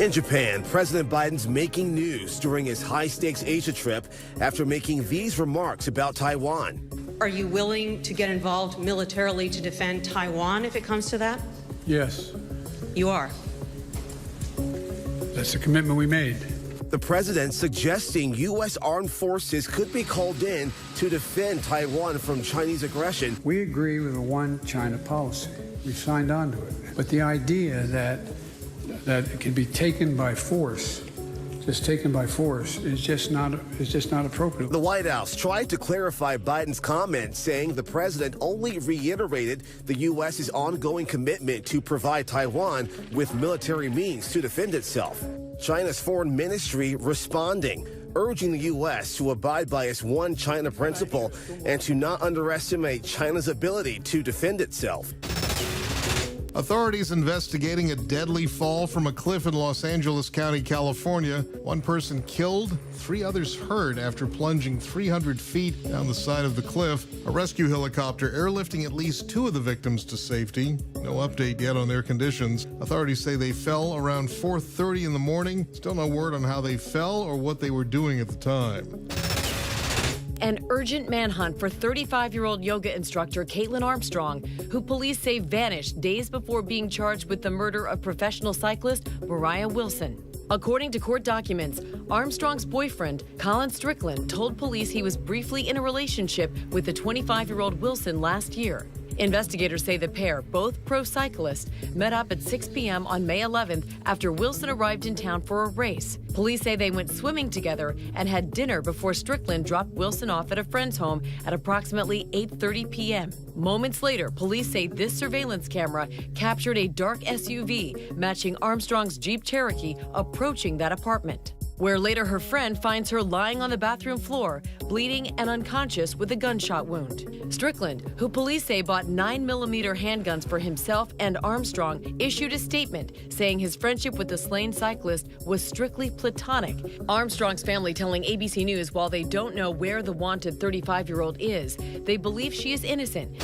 In Japan, President Biden's making news during his high-stakes Asia trip after making these remarks about Taiwan. Are you willing to get involved militarily to defend Taiwan if it comes to that? Yes. You are. That's the commitment we made. The president suggesting U.S. armed forces could be called in to defend Taiwan from Chinese aggression. We agree with a one China policy. We signed on to it. But the idea that it can be taken by force, just taken by force, is just not appropriate. The White House tried to clarify Biden's comments, saying the president only reiterated the U.S.'s ongoing commitment to provide Taiwan with military means to defend itself. China's foreign ministry responding, urging the U.S. to abide by its one China principle and to not underestimate China's ability to defend itself. Authorities investigating a deadly fall from a cliff in Los Angeles County, California. One person killed, 3 others hurt after plunging 300 feet down the side of the cliff. A rescue helicopter airlifting at least 2 of the victims to safety. No update yet on their conditions. Authorities say they fell around 4:30 in the morning. Still no word on how they fell or what they were doing at the time. An urgent manhunt for 35-year-old yoga instructor Caitlin Armstrong, who police say vanished days before being charged with the murder of professional cyclist Mariah Wilson. According to court documents, Armstrong's boyfriend, Colin Strickland, told police he was briefly in a relationship with the 25-year-old Wilson last year. Investigators say the pair, both pro cyclists, met up at 6 p.m. on May 11th after Wilson arrived in town for a race. Police say they went swimming together and had dinner before Strickland dropped Wilson off at a friend's home at approximately 8:30 p.m. Moments later, police say this surveillance camera captured a dark SUV matching Armstrong's Jeep Cherokee approaching that apartment, where later her friend finds her lying on the bathroom floor, bleeding and unconscious with a gunshot wound. Strickland, who police say bought 9mm handguns for himself and Armstrong, issued a statement saying his friendship with the slain cyclist was strictly platonic. Armstrong's family telling ABC News while they don't know where the wanted 35-year-old is, they believe she is innocent.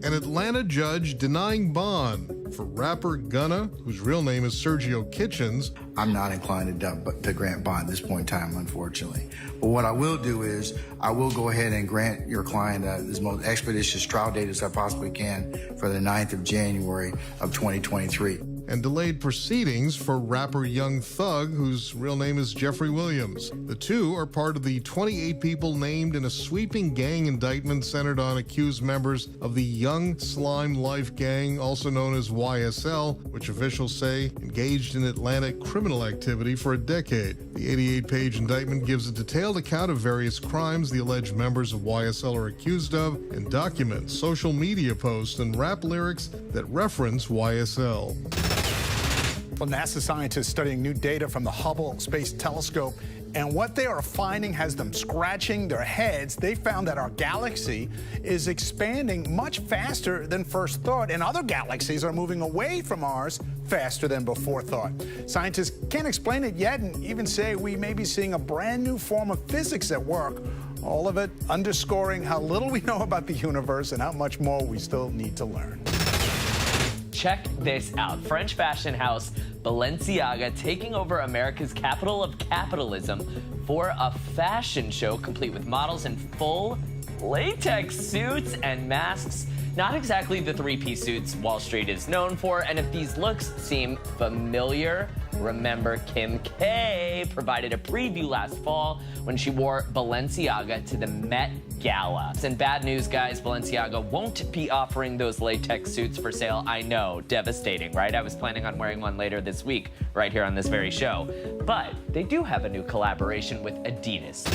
An Atlanta judge denying bond for rapper Gunna, whose real name is Sergio Kitchens. I'm not inclined to grant bond at this point in time, unfortunately. But what I will do is I will go ahead and grant your client this most expeditious trial date as I possibly can for the 9th of January of 2023. And delayed proceedings for rapper Young Thug, whose real name is Jeffrey Williams. The two are part of the 28 people named in a sweeping gang indictment centered on accused members of the Young Slime Life Gang, also known as YSL, which officials say engaged in Atlanta criminal activity for a decade. The 88-page indictment gives a detailed account of various crimes the alleged members of YSL are accused of and documents social media posts and rap lyrics that reference YSL. Well, NASA scientists studying new data from the Hubble Space Telescope And what they are finding has them scratching their heads. They found that our galaxy is expanding much faster than first thought, and other galaxies are moving away from ours faster than before thought. Scientists can't explain it yet and even say we may be seeing a brand new form of physics at work. All of it underscoring how little we know about the universe and how much more we still need to learn. Check this out. French fashion house Balenciaga taking over America's capital of capitalism for a fashion show complete with models in full latex suits and masks. Not exactly the three-piece suits Wall Street is known for, and if these looks seem familiar, remember Kim K provided a preview last fall when she wore Balenciaga to the Met Gala. And bad news, guys, Balenciaga won't be offering those latex suits for sale. I know, devastating, right? I was planning on wearing one later this week, right here on this very show. But they do have a new collaboration with Adidas.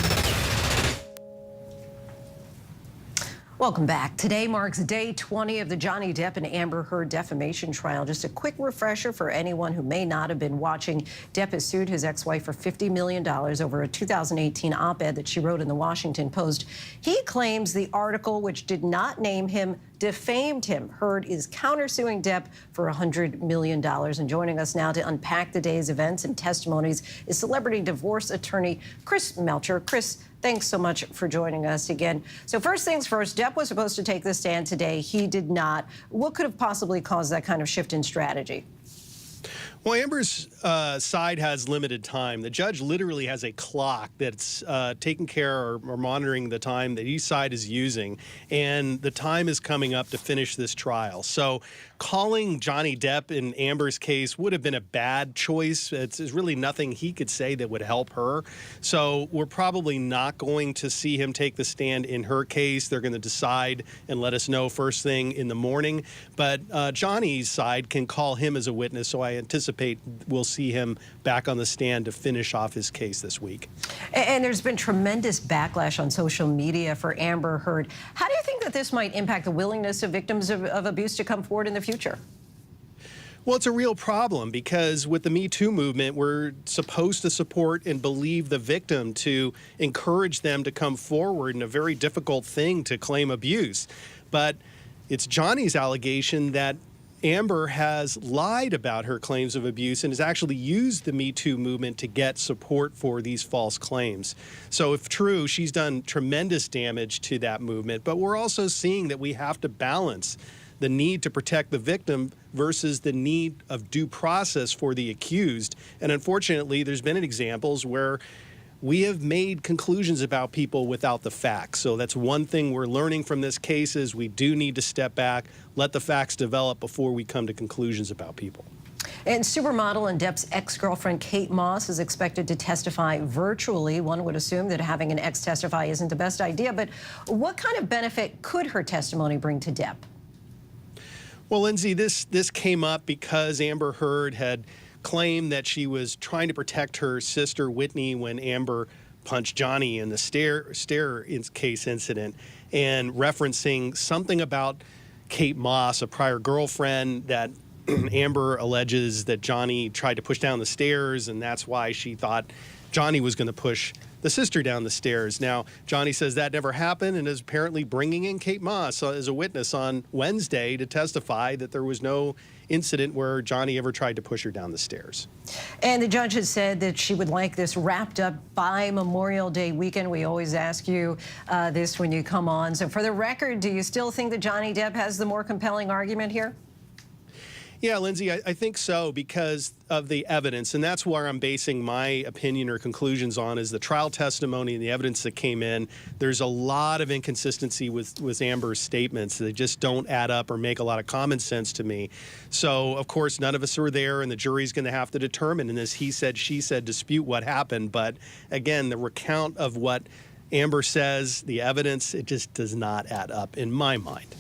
Welcome back. Today marks day 20 of the Johnny Depp and Amber Heard defamation trial. Just a quick refresher for anyone who may not have been watching. Depp has sued his ex-wife for $50 million over a 2018 op-ed that she wrote in the Washington Post. He claims the article, which did not name him, defamed him. Heard is countersuing Depp for $100 million. And joining us now to unpack the day's events and testimonies is celebrity divorce attorney Chris Melcher. Chris, thanks so much for joining us again. So first things first, Depp was supposed to take the stand today. He did not. What could have possibly caused that kind of shift in strategy? Well, Amber's side has limited time. The judge literally has a clock that's taking care or monitoring the time that each side is using, and the time is coming up to finish this trial. So calling Johnny Depp in Amber's case would have been a bad choice. There's really nothing he could say that would help her. So we're probably not going to see him take the stand in her case. They're going to decide and let us know first thing in the morning. But Johnny's side can call him as a witness, so I anticipate we'll see him back on the stand to finish off his case this week. And there's been tremendous backlash on social media for Amber Heard. How do you think that this might impact the willingness of victims of abuse to come forward in the future? Well, it's a real problem because with the Me Too movement, we're supposed to support and believe the victim to encourage them to come forward in a very difficult thing to claim abuse. But it's Johnny's allegation that Amber has lied about her claims of abuse and has actually used the Me Too movement to get support for these false claims. So if true, she's done tremendous damage to that movement, but we're also seeing that we have to balance the need to protect the victim versus the need of due process for the accused. And unfortunately, there's been examples where we have made conclusions about people without the facts. So that's one thing we're learning from this case is we do need to step back, let the facts develop before we come to conclusions about people. And supermodel and Depp's ex-girlfriend Kate Moss is expected to testify virtually. One would assume that having an ex testify isn't the best idea, but what kind of benefit could her testimony bring to Depp? Well, Lindsay, this came up because Amber Heard had claimed that she was trying to protect her sister Whitney when Amber punched Johnny in the staircase incident, and referencing something about Kate Moss, a prior girlfriend that Amber alleges that Johnny tried to push down the stairs, and that's why she thought Johnny was going to push the sister down the stairs. Now, Johnny says that never happened and is apparently bringing in Kate Moss as a witness on Wednesday to testify that there was no incident where Johnny ever tried to push her down the stairs. And the judge has said that she would like this wrapped up by Memorial Day weekend. We always ask you this when you come on. So for the record, do you still think that Johnny Depp has the more compelling argument here? Yeah, Lindsay, I think so because of the evidence, and that's where I'm basing my opinion or conclusions on is the trial testimony and the evidence that came in. There's a lot of inconsistency with Amber's statements. They just don't add up or make a lot of common sense to me. So, of course, none of us were there, and the jury's going to have to determine in this he said, she said dispute what happened. But, again, the recount of what Amber says, the evidence, it just does not add up in my mind.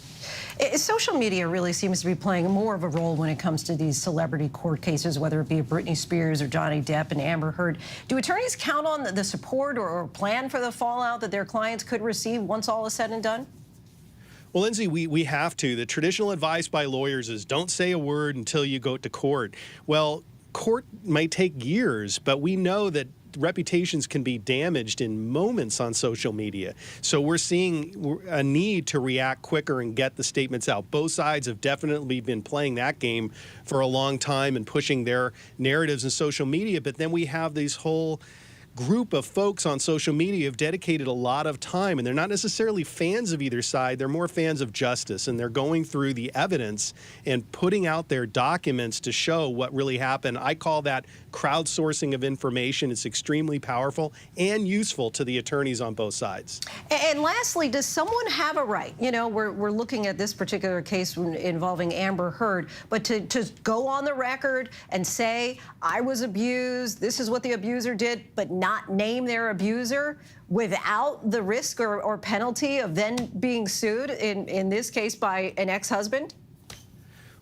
Social media really seems to be playing more of a role when it comes to these celebrity court cases, whether it be Britney Spears or Johnny Depp and Amber Heard. Do attorneys count on the support or plan for the fallout that their clients could receive once all is said and done? Well, Lindsay, we have to. The traditional advice by lawyers is don't say a word until you go to court. Well, court might take years, but we know that reputations can be damaged in moments on social media. So we're seeing a need to react quicker and get the statements out. Both sides have definitely been playing that game for a long time and pushing their narratives in social media. But then we have these whole group of folks on social media have dedicated a lot of time, and they're not necessarily fans of either side. They're more fans of justice, and they're going through the evidence and putting out their documents to show what really happened. I call that crowdsourcing of information. It's extremely powerful and useful to the attorneys on both sides. And lastly, does someone have a right? You know, we're looking at this particular case involving Amber Heard, but to go on the record and say, I was abused, this is what the abuser did, but not name their abuser without the risk or penalty of then being sued, in this case by an ex-husband?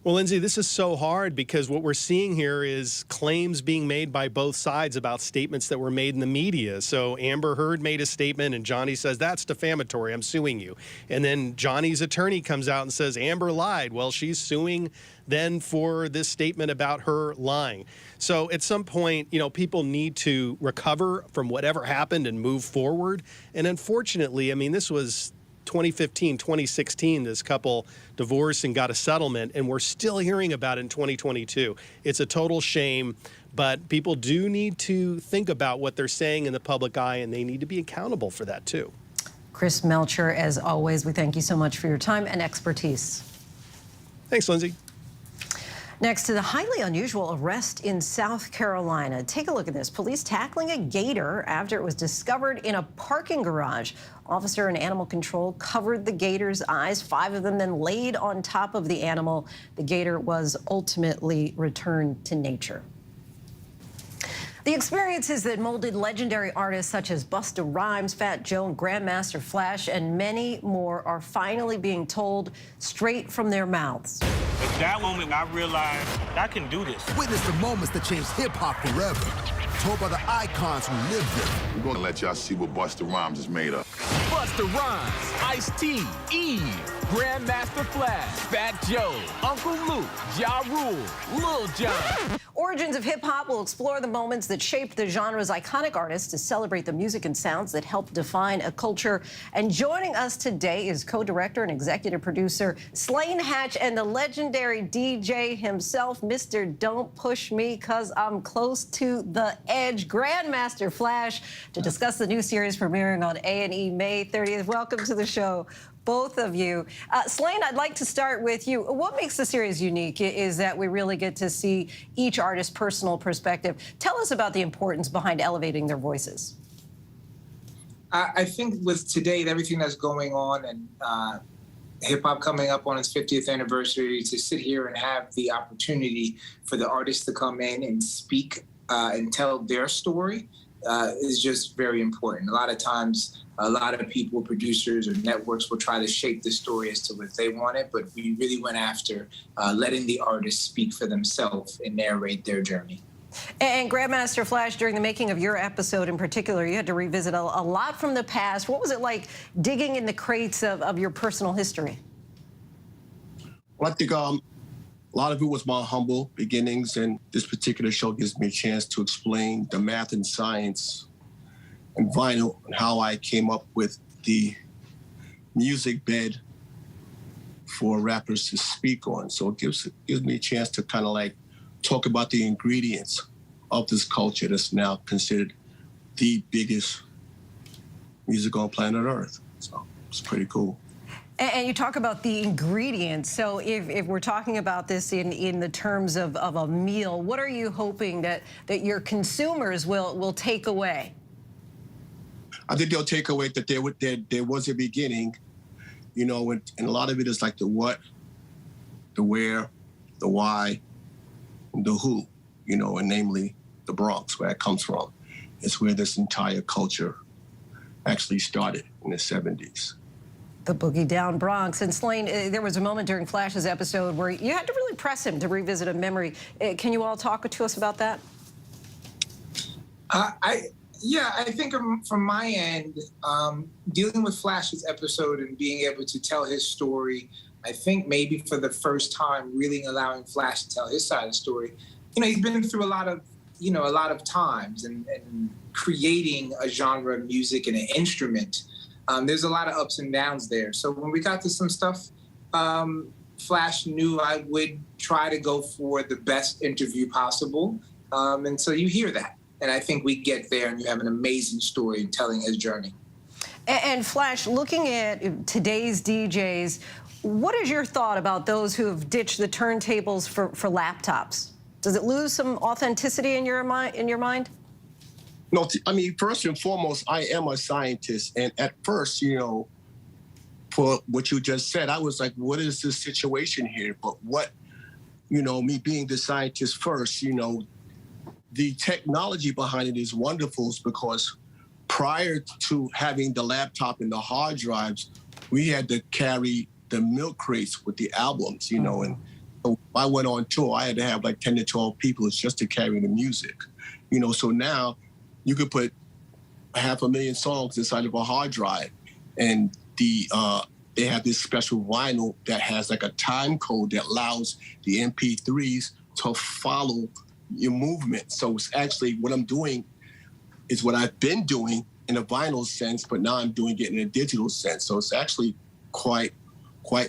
Well, Lindsay, this is so hard because what we're seeing here is claims being made by both sides about statements that were made in the media. So Amber Heard made a statement and Johnny says, that's defamatory, I'm suing you. And then Johnny's attorney comes out and says, Amber lied. Well, she's suing then for this statement about her lying. So at some point, you know, people need to recover from whatever happened and move forward. And unfortunately, I mean, this was 2015, 2016, this couple divorced and got a settlement, and we're still hearing about it in 2022. It's a total shame, but people do need to think about what they're saying in the public eye, and they need to be accountable for that too. Chris Melcher, as always, we thank you so much for your time and expertise. Thanks, Lindsay. Next, to the highly unusual arrest in South Carolina. Take a look at this. Police tackling a gator after it was discovered in a parking garage. Officer in animal control covered the gator's eyes. 5 of them then laid on top of the animal. The gator was ultimately returned to nature. The experiences that molded legendary artists such as Busta Rhymes, Fat Joe, and Grandmaster Flash, and many more are finally being told straight from their mouths. At that moment, I realized I can do this. Witness the moments that changed hip-hop forever. Told by the icons who lived them. We're gonna let y'all see what Busta Rhymes is made of. Busta Rhymes, Ice-T, Eve, Grandmaster Flash, Fat Joe, Uncle Luke, Ja Rule, Lil Jon. Origins of Hip-Hop will explore the moments that shaped the genre's iconic artists to celebrate the music and sounds that helped define a culture. And joining us today is co-director and executive producer Slaine Hatch and the legendary DJ himself, Mr. Don't Push Me, 'Cause I'm Close to the Edge, Grandmaster Flash, to discuss the new series premiering on A&E May 30th. Welcome to the show, both of you. Slaine, I'd like to start with you. What makes the series unique is that we really get to see each artist's personal perspective. Tell us about the importance behind elevating their voices. I think with today, everything that's going on and hip-hop coming up on its 50th anniversary, to sit here and have the opportunity for the artists to come in and speak and tell their story is just very important. A lot of times, a lot of people, producers or networks will try to shape the story as to what they want it, but we really went after letting the artists speak for themselves and narrate their journey. And Grandmaster Flash, during the making of your episode in particular, you had to revisit a lot from the past. What was it like digging in the crates of your personal history? Well, I think a lot of it was my humble beginnings, and this particular show gives me a chance to explain the math and science and vinyl and how I came up with the music bed for rappers to speak on. So it gives me a chance to kind of like talk about the ingredients of this culture that's now considered the biggest music on planet Earth. So it's pretty cool. And you talk about the ingredients. So if we're talking about this in the terms of a meal, what are you hoping that your consumers will take away? I think they'll take away that there was a beginning, you know, and a lot of it is like the what, the where, the why, and the who, you know, and namely the Bronx, where it comes from. It's where this entire culture actually started in the 70s. The Boogie Down Bronx. And Slaine, there was a moment during Flash's episode where you had to really press him to revisit a memory. Can you all talk to us about that? Yeah, I think from my end, dealing with Flash's episode and being able to tell his story, I think maybe for the first time really allowing Flash to tell his side of the story. You know, he's been through a lot of a lot of times and creating a genre of music and an instrument, there's a lot of ups and downs there. So when we got to some stuff, Flash knew I would try to go for the best interview possible. And so you hear that. And I think we get there and you have an amazing story telling his journey. And Flash, looking at today's DJs, what is your thought about those who have ditched the turntables for laptops? Does it lose some authenticity in your mind? No, I mean, first and foremost, I am a scientist. And at first, for what you just said, I was like, what is this situation here? But me being the scientist first, the technology behind it is wonderful because prior to having the laptop and the hard drives, we had to carry the milk crates with the albums, and so I went on tour. I had to have like 10 to 12 people just to carry the music, so now you could put 500,000 songs inside of a hard drive, and they have this special vinyl that has like a time code that allows the MP3s to follow your movement. So it's actually what I'm doing is what I've been doing in a vinyl sense, but now I'm doing it in a digital sense. So it's actually quite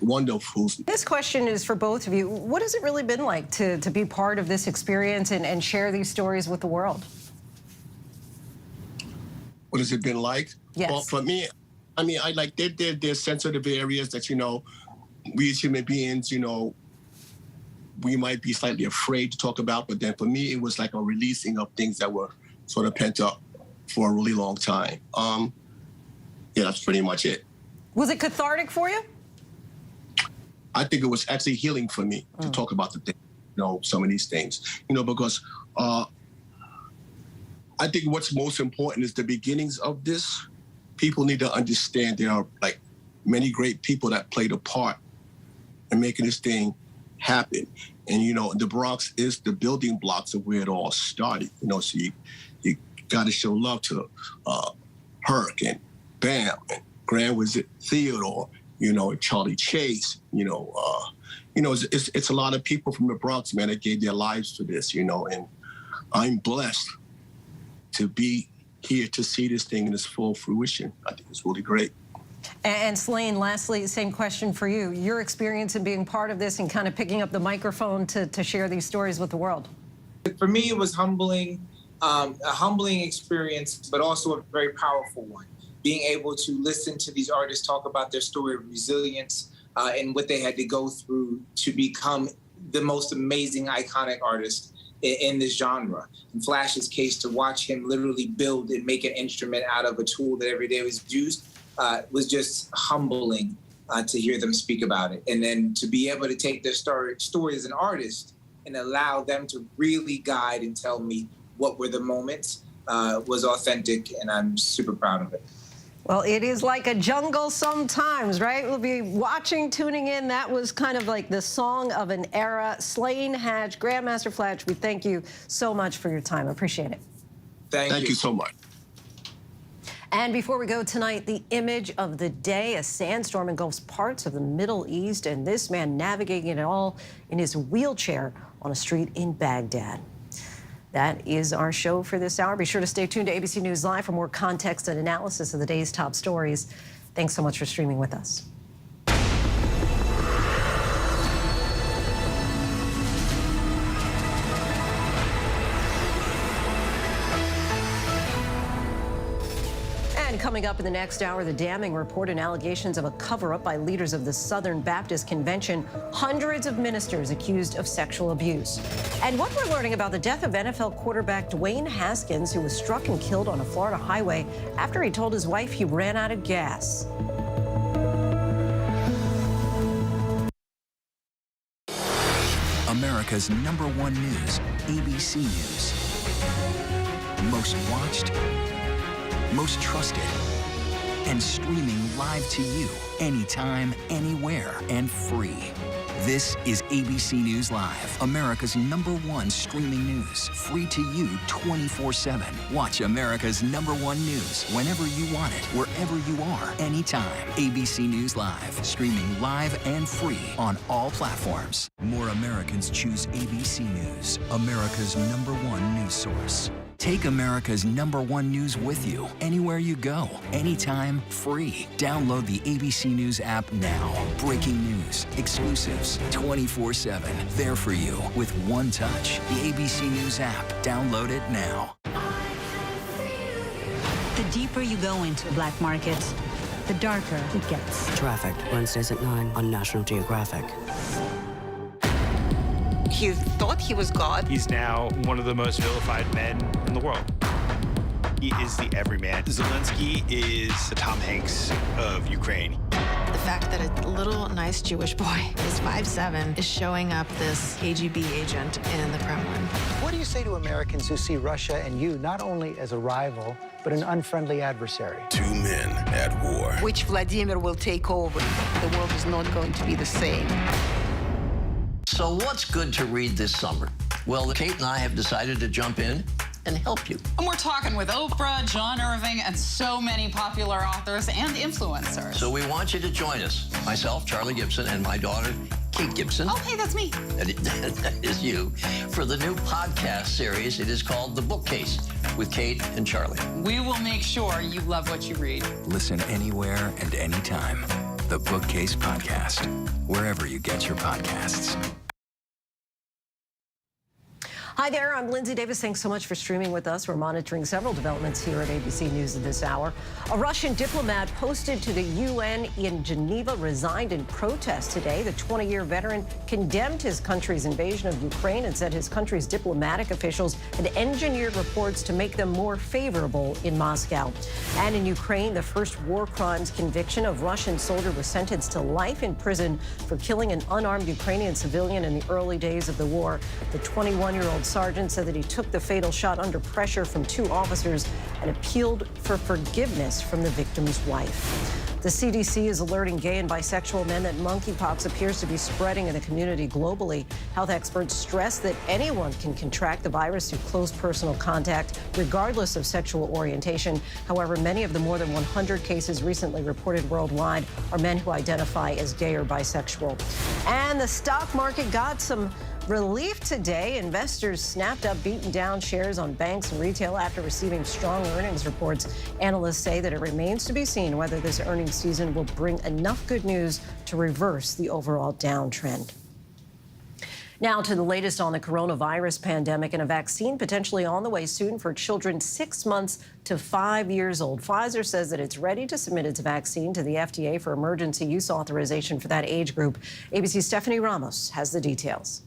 wonderful. This question is for both of you. What has it really been like to be part of this experience and share these stories with the world? What has it been like? Yes. Well, for me, I mean, I like there's sensitive areas that, we as human beings, we might be slightly afraid to talk about, but then for me, it was like a releasing of things that were sort of pent up for a really long time. Yeah, that's pretty much it. Was it cathartic for you? I think it was actually healing for me to talk about the thing, some of these things, because I think what's most important is the beginnings of this. People need to understand there are like many great people that played a part in making this thing happen. And, the Bronx is the building blocks of where it all started, so you got to show love to Herc and Bam and Grand Wizard Theodore, Charlie Chase, it's a lot of people from the Bronx, man, that gave their lives for this, and I'm blessed to be here to see this thing in its full fruition. I think it's really great. And Slane, lastly, same question for you. Your experience in being part of this and kind of picking up the microphone to share these stories with the world. For me, it was humbling, a humbling experience, but also a very powerful one. Being able to listen to these artists talk about their story of resilience and what they had to go through to become the most amazing, iconic artist in this genre. In Flash's case, to watch him literally build and make an instrument out of a tool that every day was used was just humbling to hear them speak about it. And then to be able to take their story as an artist and allow them to really guide and tell me what were the moments was authentic, and I'm super proud of it. Well, it is like a jungle sometimes, right? We'll be watching, tuning in. That was kind of like the song of an era. Slane Hatch, Grandmaster Flash, we thank you so much for your time. Appreciate it. Thank you so much. And before we go tonight, the image of the day, a sandstorm engulfs parts of the Middle East, and this man navigating it all in his wheelchair on a street in Baghdad. That is our show for this hour. Be sure to stay tuned to ABC News Live for more context and analysis of the day's top stories. Thanks so much for streaming with us. And coming up in the next hour, the damning report and allegations of a cover-up by leaders of the Southern Baptist Convention. Hundreds of ministers accused of sexual abuse. And what we're learning about the death of NFL quarterback Dwayne Haskins, who was struck and killed on a Florida highway after he told his wife he ran out of gas. America's #1 news, ABC News. Most watched, most trusted, and streaming live to you anytime, anywhere, and free. This is ABC News Live, America's #1 streaming news. Free to you 24/7. Watch America's #1 news whenever you want it, wherever you are, anytime. ABC News Live, streaming live and free on all platforms. More Americans choose ABC News, America's #1 news source. Take America's #1 news with you anywhere you go, anytime, free. Download the ABC News app now. Breaking news, exclusives, 24/7. There for you with one touch. The ABC News app. Download it now. The deeper you go into black markets, the darker it gets. Trafficked, Wednesdays at 9 on National Geographic. He thought he was God. He's now one of the most vilified men in the world. He is the everyman. Zelensky is the Tom Hanks of Ukraine. The fact that a little nice Jewish boy is 5'7" is showing up this KGB agent in the Kremlin. What do you say to Americans who see Russia and you not only as a rival, but an unfriendly adversary? Two men at war. Which Vladimir will take over. The world is not going to be the same. So what's good to read this summer? Well, Kate and I have decided to jump in and help you. And we're talking with Oprah, John Irving, and so many popular authors and influencers. So we want you to join us. Myself, Charlie Gibson, and my daughter, Kate Gibson. Oh, hey, that's me. That is you. For the new podcast series, it is called The Bookcase with Kate and Charlie. We will make sure you love what you read. Listen anywhere and anytime. The Bookcase Podcast, wherever you get your podcasts. Hi there, I'm Lindsay Davis. Thanks so much for streaming with us. We're monitoring several developments here at ABC News at this hour. A Russian diplomat posted to the UN in Geneva resigned in protest today. The 20-year veteran condemned his country's invasion of Ukraine and said his country's diplomatic officials had engineered reports to make them more favorable in Moscow. And in Ukraine, the first war crimes conviction of Russian soldier was sentenced to life in prison for killing an unarmed Ukrainian civilian in the early days of the war. The 21-year-old sergeant said that he took the fatal shot under pressure from two officers and appealed for forgiveness from the victim's wife. The CDC is alerting gay and bisexual men that monkeypox appears to be spreading in the community globally. Health experts stress that anyone can contract the virus through close personal contact, regardless of sexual orientation. However, many of the more than 100 cases recently reported worldwide are men who identify as gay or bisexual. And the stock market got some relief today. Investors snapped up beaten down shares on banks and retail after receiving strong earnings reports. Analysts say that it remains to be seen whether this earnings season will bring enough good news to reverse the overall downtrend. Now to the latest on the coronavirus pandemic and a vaccine potentially on the way soon for children 6 months to 5 years old. Pfizer says that it's ready to submit its vaccine to the FDA for emergency use authorization for that age group. ABC's Stephanie Ramos has the details.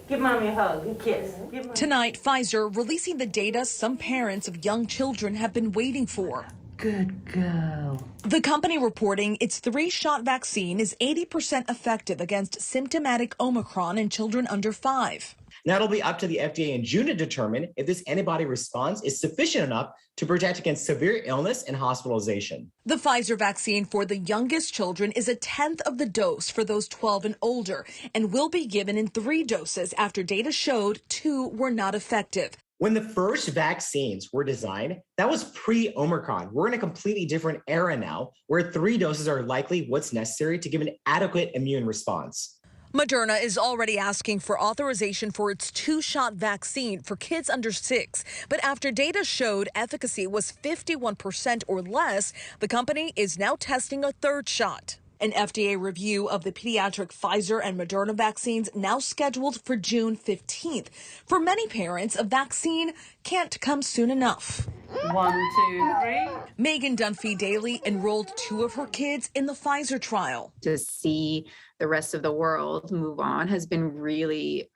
Give mommy a hug, a kiss. Tonight, Pfizer releasing the data some parents of young children have been waiting for. Good girl. The company reporting its 3-shot vaccine is 80% effective against symptomatic Omicron in children under 5. Now it'll be up to the FDA in June to determine if this antibody response is sufficient enough to protect against severe illness and hospitalization. The Pfizer vaccine for the youngest children is 1/10 of the dose for those 12 and older and will be given in 3 doses after data showed 2 were not effective. When the first vaccines were designed, that was pre-Omicron. We're in a completely different era now where 3 doses are likely what's necessary to give an adequate immune response. Moderna is already asking for authorization for its 2-shot vaccine for kids under 6. But after data showed efficacy was 51% or less, the company is now testing a 3rd shot. An FDA review of the pediatric Pfizer and Moderna vaccines now scheduled for June 15th. For many parents, a vaccine can't come soon enough. 1, 2, 3. Megan Dunphy-Daly enrolled 2 of her kids in the Pfizer trial. To see the rest of the world move on has been a really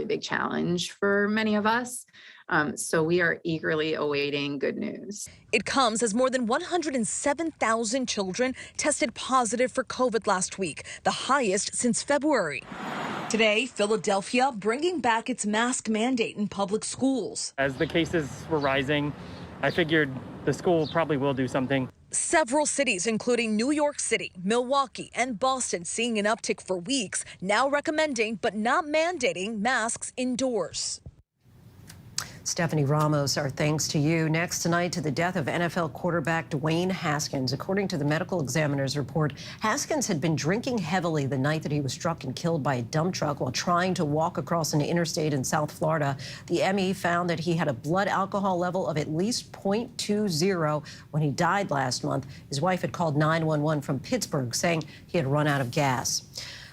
big challenge for many of us. So we are eagerly awaiting good news. It comes as more than 107,000 children tested positive for COVID last week, the highest since February. Today, Philadelphia bringing back its mask mandate in public schools. As the cases were rising, I figured the school probably will do something. Several cities, including New York City, Milwaukee, and Boston, seeing an uptick for weeks, now recommending but not mandating masks indoors. Stephanie Ramos, our thanks to you. Next tonight, to the death of NFL quarterback Dwayne Haskins. According to the medical examiner's report, Haskins had been drinking heavily the night that he was struck and killed by a dump truck while trying to walk across an interstate in South Florida. The ME found that he had a blood alcohol level of at least 0.20 when he died last month. His wife had called 911 from Pittsburgh, saying he had run out of gas.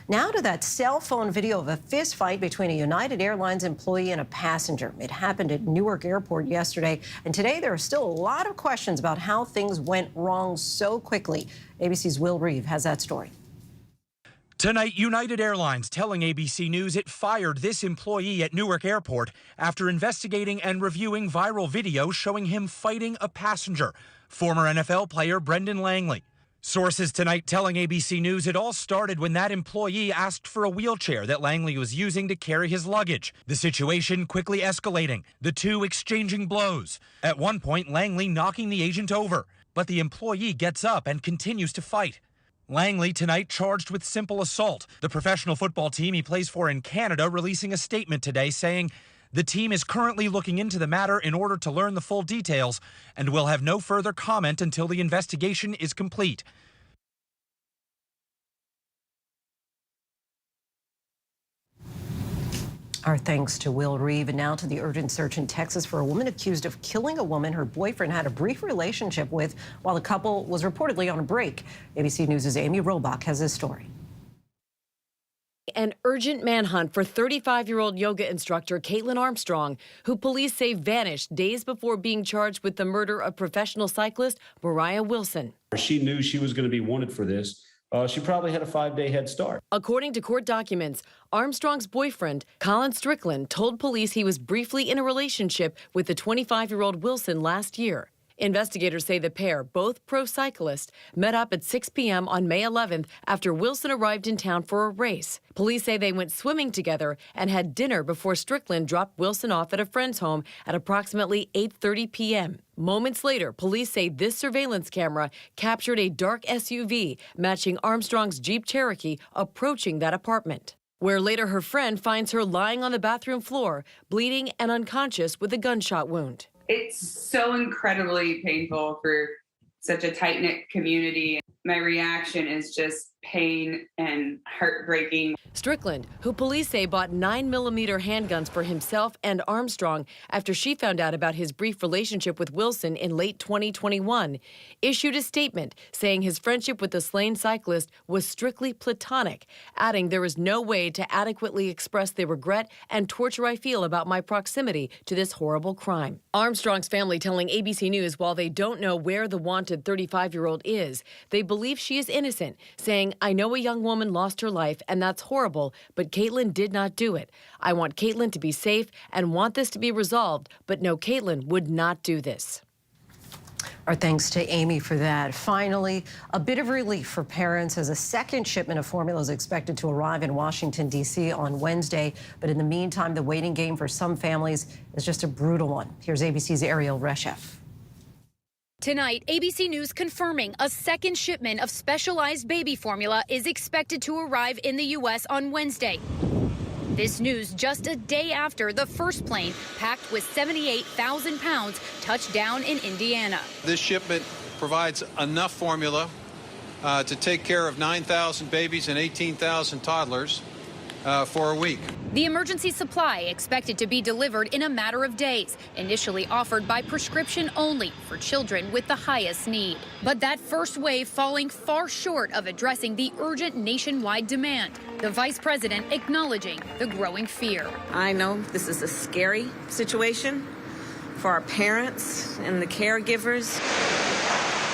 Now to that cell phone video of a fist fight between a United Airlines employee and a passenger. It happened at Newark Airport yesterday, and today there are still a lot of questions about how things went wrong so quickly. ABC's Will Reeve has that story. Tonight, United Airlines telling ABC News it fired this employee at Newark Airport after investigating and reviewing viral video showing him fighting a passenger, former NFL player Brendan Langley. Sources tonight telling ABC News it all started when that employee asked for a wheelchair that Langley was using to carry his luggage. The situation quickly escalating, the two exchanging blows. At one point, Langley knocking the agent over, but the employee gets up and continues to fight. Langley tonight charged with simple assault. The professional football team he plays for in Canada releasing a statement today saying the team is currently looking into the matter in order to learn the full details and will have no further comment until the investigation is complete. Our thanks to Will Reeve. And now to the urgent search in Texas for a woman accused of killing a woman her boyfriend had a brief relationship with while the couple was reportedly on a break. ABC News' Amy Robach has this story. An urgent manhunt for 35-year-old yoga instructor Caitlin Armstrong, who police say vanished days before being charged with the murder of professional cyclist Mariah Wilson. She knew she was going to be wanted for this. She probably had a 5-day head start. According to court documents, Armstrong's boyfriend, Colin Strickland, told police he was briefly in a relationship with the 25-year-old Wilson last year. Investigators say the pair, both pro cyclists, met up at 6 p.m. on May 11th after Wilson arrived in town for a race. Police say they went swimming together and had dinner before Strickland dropped Wilson off at a friend's home at approximately 8:30 p.m. Moments later, police say this surveillance camera captured a dark SUV matching Armstrong's Jeep Cherokee approaching that apartment, where later her friend finds her lying on the bathroom floor, bleeding and unconscious with a gunshot wound. It's so incredibly painful for such a tight-knit community. My reaction is just pain and heartbreaking. Strickland, who police say bought 9mm handguns for himself and Armstrong after she found out about his brief relationship with Wilson in late 2021, issued a statement saying his friendship with the slain cyclist was strictly platonic, adding there is no way to adequately express the regret and torture I feel about my proximity to this horrible crime. Armstrong's family telling ABC News while they don't know where the wanted 35-year-old is, they believe she is innocent, saying, I know a young woman lost her life and that's horrible, but Caitlin did not do it. I want Caitlin to be safe and want this to be resolved, but no, Caitlin would not do this. Our thanks to Amy for that. Finally, a bit of relief for parents as a second shipment of formula is expected to arrive in Washington, D.C. on Wednesday. But in the meantime, the waiting game for some families is just a brutal one. Here's ABC's Ariel Reshef. Tonight, ABC News confirming a second shipment of specialized baby formula is expected to arrive in the U.S. on Wednesday. This news just a day after the first plane, packed with 78,000 pounds, touched down in Indiana. This shipment provides enough formula to take care of 9,000 babies and 18,000 toddlers for a week. The emergency supply expected to be delivered in a matter of days, initially offered by prescription only for children with the highest need. But that first wave falling far short of addressing the urgent nationwide demand. The vice president acknowledging the growing fear. I know this is a scary situation for our parents and the caregivers.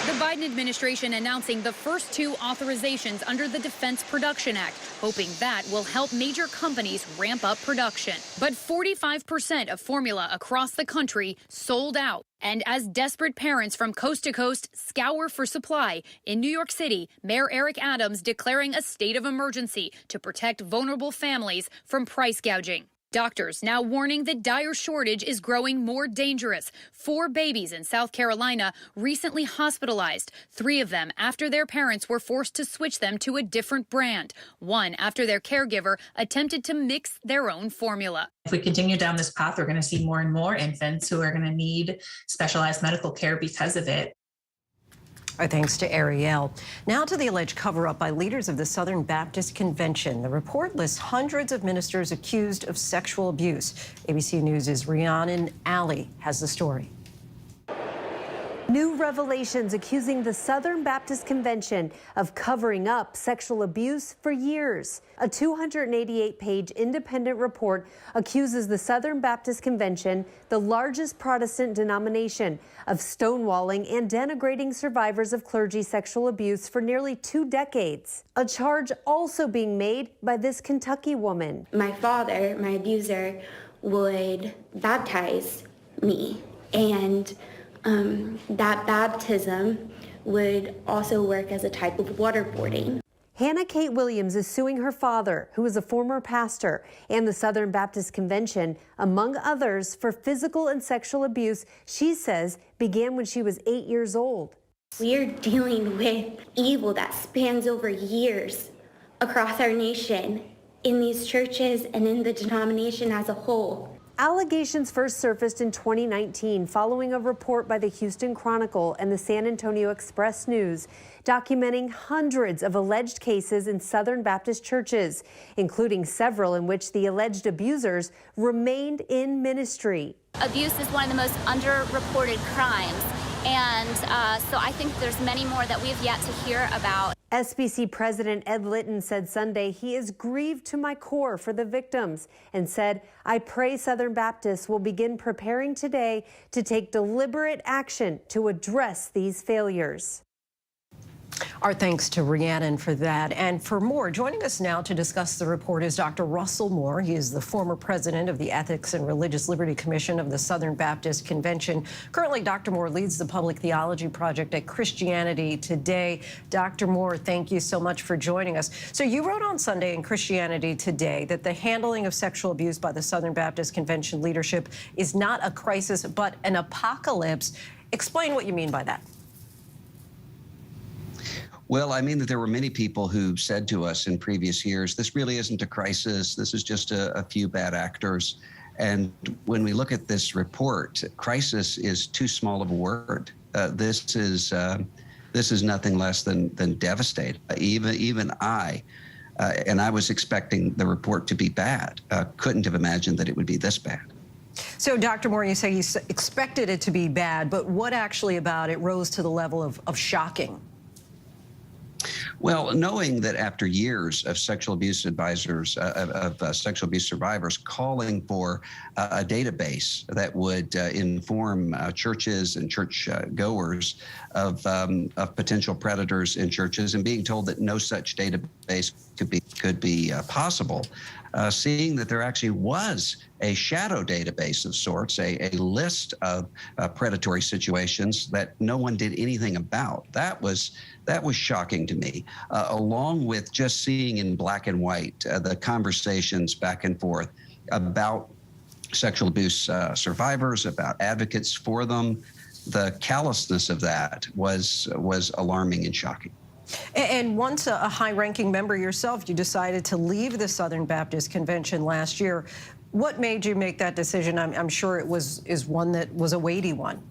The Biden administration announcing the first 2 authorizations under the Defense Production Act, hoping that will help major companies ramp up production. But 45% of formula across the country sold out. And as desperate parents from coast to coast scour for supply, in New York City, Mayor Eric Adams declaring a state of emergency to protect vulnerable families from price gouging. Doctors now warning the dire shortage is growing more dangerous. 4 babies in South Carolina recently hospitalized, 3 of them after their parents were forced to switch them to a different brand, 1 after their caregiver attempted to mix their own formula. If we continue down this path, we're going to see more and more infants who are going to need specialized medical care because of it. Our thanks to Ariel. Now to the alleged cover-up by leaders of the Southern Baptist Convention. The report lists hundreds of ministers accused of sexual abuse. ABC News' Rhiannon Alley has the story. New revelations accusing the Southern Baptist Convention of covering up sexual abuse for years. A 288-page independent report accuses the Southern Baptist Convention, the largest Protestant denomination, of stonewalling and denigrating survivors of clergy sexual abuse for nearly 2 decades. A charge also being made by this Kentucky woman. My father, my abuser, would baptize me, and that baptism would also work as a type of waterboarding. Hannah Kate Williams is suing her father, who is a former pastor, and the Southern Baptist Convention, among others, for physical and sexual abuse she says began when she was 8 years old. We are dealing with evil that spans over years across our nation, in these churches and in the denomination as a whole. Allegations first surfaced in 2019 following a report by the Houston Chronicle and the San Antonio Express News documenting hundreds of alleged cases in Southern Baptist churches, including several in which the alleged abusers remained in ministry. Abuse is one of the most underreported crimes, and so I think there's many more that we've yet to hear about. SBC President Ed Litton said Sunday he is grieved to my core for the victims and said, I pray Southern Baptists will begin preparing today to take deliberate action to address these failures. Our thanks to Rhiannon for that. And for more, joining us now to discuss the report is Dr. Russell Moore. He is the former president of the Ethics and Religious Liberty Commission of the Southern Baptist Convention. Currently, Dr. Moore leads the Public Theology Project at Christianity Today. Dr. Moore, thank you so much for joining us. So you wrote on Sunday in Christianity Today that the handling of sexual abuse by the Southern Baptist Convention leadership is not a crisis, but an apocalypse. Explain what you mean by that. Well, I mean that there were many people who said to us in previous years, this really isn't a crisis. This is just a few bad actors. And when we look at this report, crisis is too small of a word. This is nothing less than devastating. Even I, and I was expecting the report to be bad, couldn't have imagined that it would be this bad. So, Dr. Moore, you say you expected it to be bad, but what actually about it rose to the level of shocking? Well, knowing that after years of sexual abuse advisors, of sexual abuse survivors calling for a database that would inform churches and church goers of potential predators in churches, and being told that no such database could be possible, seeing that there actually was a shadow database of sorts, a list of predatory situations that no one did anything about. That was shocking to me, along with just seeing in black and white the conversations back and forth about sexual abuse survivors, about advocates for them. The callousness of that was alarming and shocking. And once a high-ranking member yourself, you decided to leave the Southern Baptist Convention last year. What made you make that decision? I'm sure it is one that was a weighty one.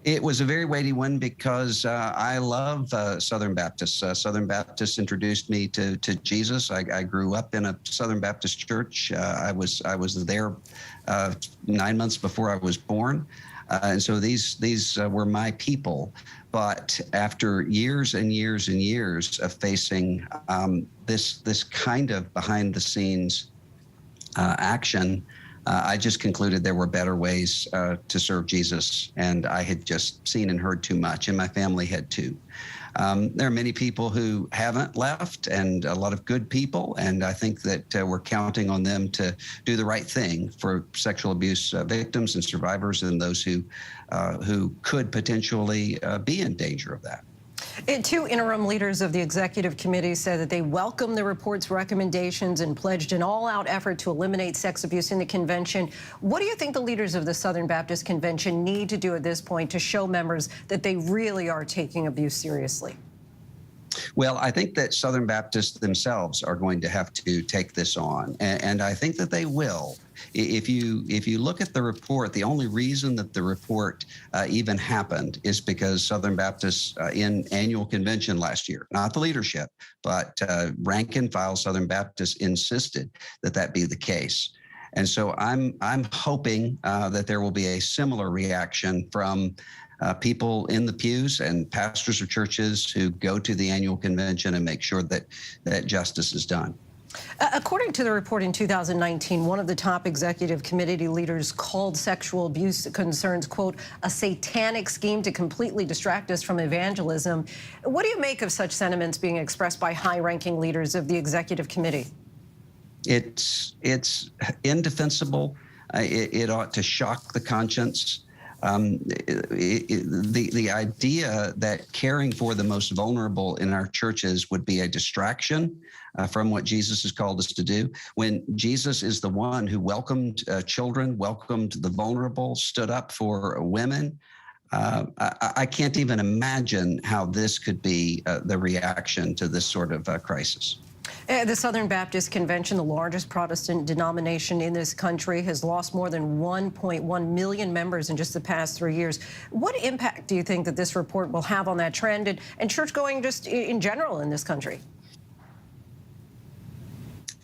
It was a very weighty one because I love Southern Baptists. Southern Baptists introduced me to Jesus. I grew up in a Southern Baptist church. I was there 9 months before I was born. And so these were my people. But after years and years and years of facing this kind of behind the scenes action, I just concluded there were better ways to serve Jesus. And I had just seen and heard too much, and my family had too. There are many people who haven't left, and a lot of good people, and I think that we're counting on them to do the right thing for sexual abuse victims and survivors and those who could potentially be in danger of that. And two interim leaders of the executive committee said that they welcome the report's recommendations and pledged an all-out effort to eliminate sex abuse in the convention. What do you think the leaders of the Southern Baptist Convention need to do at this point to show members that they really are taking abuse seriously? Well, I think that Southern Baptists themselves are going to have to take this on, and I think that they will. If you look at the report, the only reason that the report even happened is because Southern Baptists in annual convention last year, not the leadership, but rank and file Southern Baptists insisted that that be the case. And so I'm hoping that there will be a similar reaction from people in the pews and pastors of churches who go to the annual convention and make sure that justice is done. According to the report in 2019, one of the top executive committee leaders called sexual abuse concerns, quote, a satanic scheme to completely distract us from evangelism. What do you make of such sentiments being expressed by high-ranking leaders of the executive committee? It's indefensible. It ought to shock the conscience. The idea that caring for the most vulnerable in our churches would be a distraction from what Jesus has called us to do, when Jesus is the one who welcomed children, welcomed the vulnerable, stood up for women. I can't even imagine how this could be the reaction to this sort of crisis. The Southern Baptist Convention, the largest Protestant denomination in this country, has lost more than 1.1 million members in just the past 3 years. What impact do you think that this report will have on that trend and church-going just in general in this country?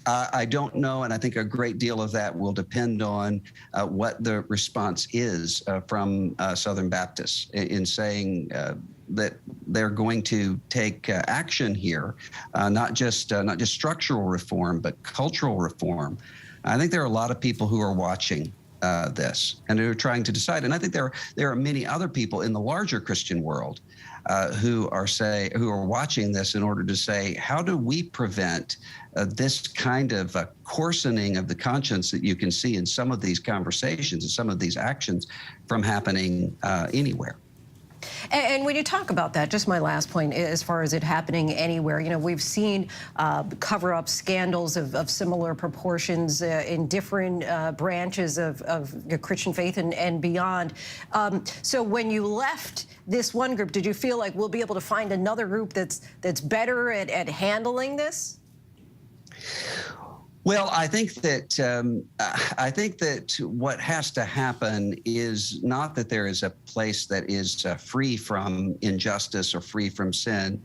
I don't know, and I think a great deal of that will depend on what the response is from Southern Baptists in saying that they're going to take action here, not just structural reform, but cultural reform. I think there are a lot of people who are watching this and who are trying to decide, and I think there are many other people in the larger Christian world who are watching this in order to say, how do we prevent this kind of coarsening of the conscience that you can see in some of these conversations and some of these actions from happening anywhere? And when you talk about that, just my last point, as far as it happening anywhere, you know, we've seen cover-up scandals of similar proportions in different branches of Christian faith and beyond. So when you left this one group, did you feel like we'll be able to find another group that's better at handling this? Well, I think that what has to happen is not that there is a place that is free from injustice or free from sin,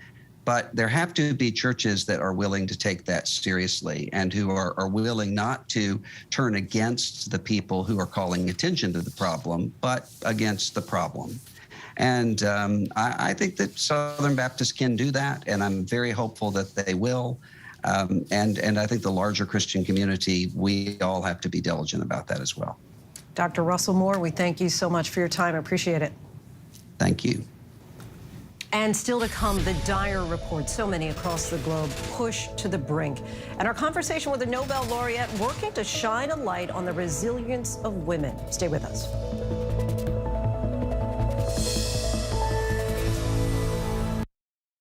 but there have to be churches that are willing to take that seriously and who are willing not to turn against the people who are calling attention to the problem, but against the problem. And I think that Southern Baptists can do that, and I'm very hopeful that they will. And I think the larger Christian community, we all have to be diligent about that as well. Dr. Russell Moore, we thank you so much for your time. I appreciate it. Thank you. And still to come, the dire report, so many across the globe pushed to the brink. And our conversation with a Nobel laureate working to shine a light on the resilience of women. Stay with us.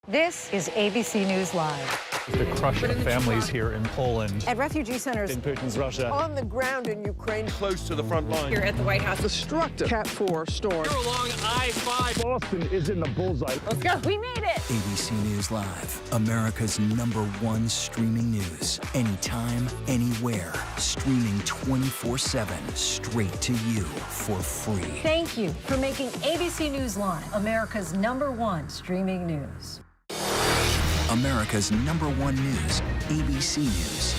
This is ABC News Live. The crush of families here in Poland. At refugee centers in Putin's Russia. On the ground in Ukraine. Close to the front line. Here at the White House. Destructive Cat 4 storm. Here along I-5. Boston is in the bullseye. Let's go. We made it. ABC News Live, America's #1 streaming news. Anytime, anywhere. Streaming 24/7, straight to you for free. Thank you for making ABC News Live America's #1 streaming news. America's #1 news, ABC News.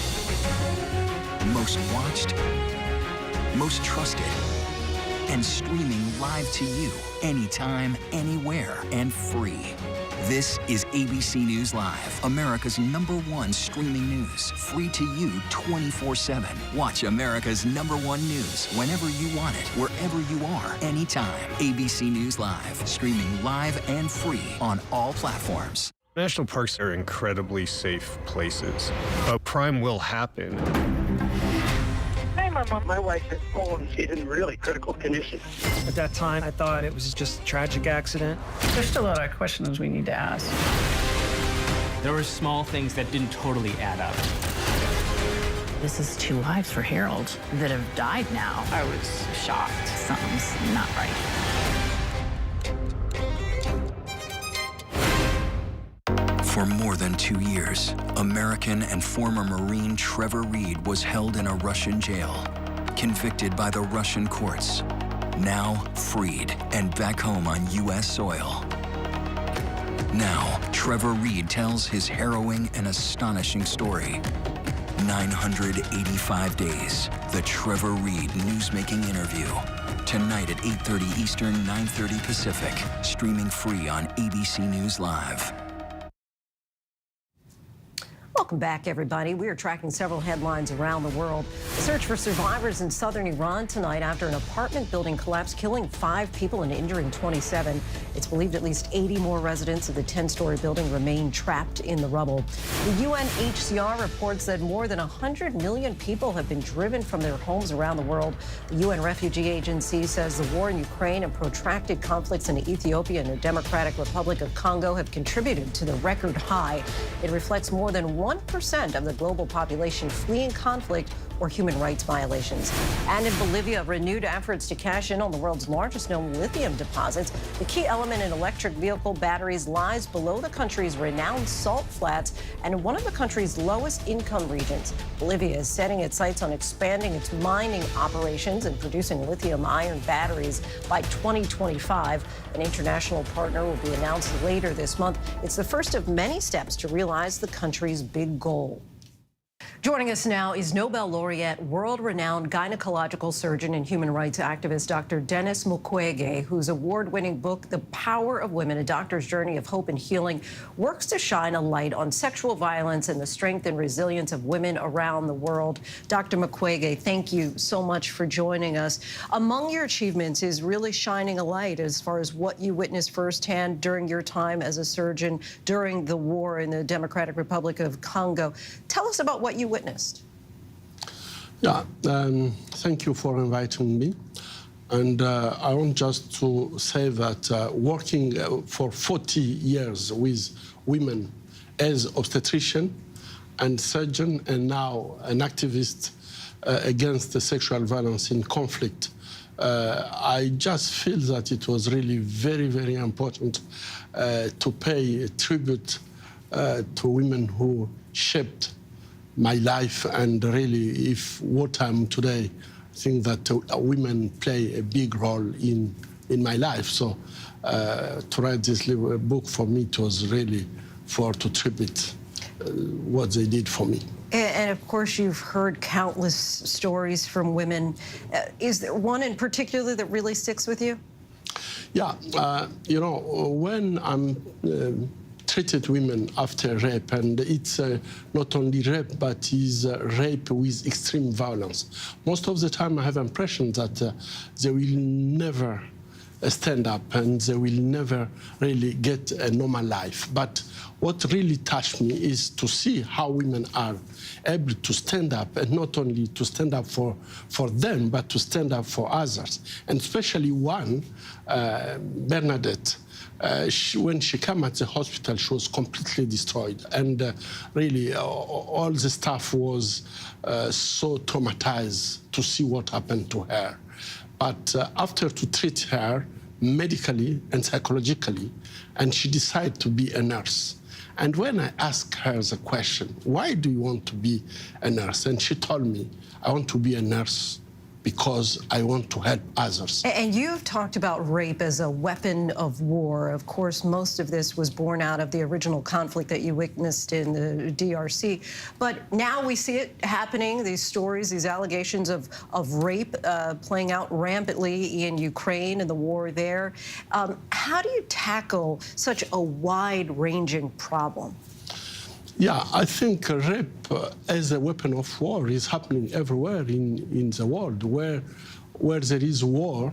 Most watched, most trusted, and streaming live to you anytime, anywhere, and free. This is ABC News Live, America's #1 streaming news, free to you 24/7. Watch America's #1 news whenever you want it, wherever you are, anytime. ABC News Live, streaming live and free on all platforms. National parks are incredibly safe places, but crime will happen. Hey, my mom. My wife is Poland. She's in really critical condition. At that time, I thought it was just a tragic accident. There's still a lot of questions we need to ask. There were small things that didn't totally add up. This is 2 lives for Harold that have died now. I was shocked. Something's not right. For more than 2 years, American and former Marine Trevor Reed was held in a Russian jail, convicted by the Russian courts, now freed and back home on U.S. soil. Now, Trevor Reed tells his harrowing and astonishing story. 985 days, the Trevor Reed newsmaking interview. Tonight at 8:30 Eastern, 9:30 Pacific, streaming free on ABC News Live. Welcome back, everybody. We are tracking several headlines around the world. A search for survivors in southern Iran tonight after an apartment building collapsed, killing 5 people and injuring 27. It's believed at least 80 more residents of the 10-story building remain trapped in the rubble. The UNHCR reports that more than 100 million people have been driven from their homes around the world. The UN Refugee Agency says the war in Ukraine and protracted conflicts in Ethiopia and the Democratic Republic of Congo have contributed to the record high. It reflects more than 1% of the global population fleeing conflict or human rights violations. And in Bolivia, renewed efforts to cash in on the world's largest known lithium deposits. The key element in electric vehicle batteries lies below the country's renowned salt flats and in one of the country's lowest income regions. Bolivia is setting its sights on expanding its mining operations and producing lithium-ion batteries by 2025. An international partner will be announced later this month. It's the first of many steps to realize the country's big goal. Joining us now is Nobel laureate, world-renowned gynecological surgeon and human rights activist, Dr. Denis Mukwege, whose award-winning book, The Power of Women, A Doctor's Journey of Hope and Healing, works to shine a light on sexual violence and the strength and resilience of women around the world. Dr. Mukwege, thank you so much for joining us. Among your achievements is really shining a light as far as what you witnessed firsthand during your time as a surgeon during the war in the Democratic Republic of Congo. Tell us about what you witnessed. Yeah, thank you for inviting me. And I want just to say that working for 40 years with women as obstetrician and surgeon and now an activist against the sexual violence in conflict, I just feel that it was really very, very important to pay a tribute to women who shaped my life, and really, if what I'm today, I think that women play a big role in my life. So to write this little book for me, it was really to tribute what they did for me. And of course, you've heard countless stories from women. Is there one in particular that really sticks with you? Yeah, you know, when I'm treated women after rape, and it's not only rape, but is rape with extreme violence. Most of the time I have impression that they will never stand up and they will never really get a normal life. But what really touched me is to see how women are able to stand up, and not only to stand up for them, but to stand up for others. And especially one, Bernadette, when she came at the hospital, she was completely destroyed. And really, all the staff was so traumatized to see what happened to her. But after to treat her medically and psychologically, and she decided to be a nurse. And when I asked her the question, why do you want to be a nurse? And she told me, I want to be a nurse because I want to help others. And you've talked about rape as a weapon of war. Of course, most of this was born out of the original conflict that you witnessed in the DRC. But now we see it happening, these stories, these allegations of rape playing out rampantly in Ukraine and the war there. How do you tackle such a wide-ranging problem? Yeah, I think rape as a weapon of war is happening everywhere in the world. Where there is war,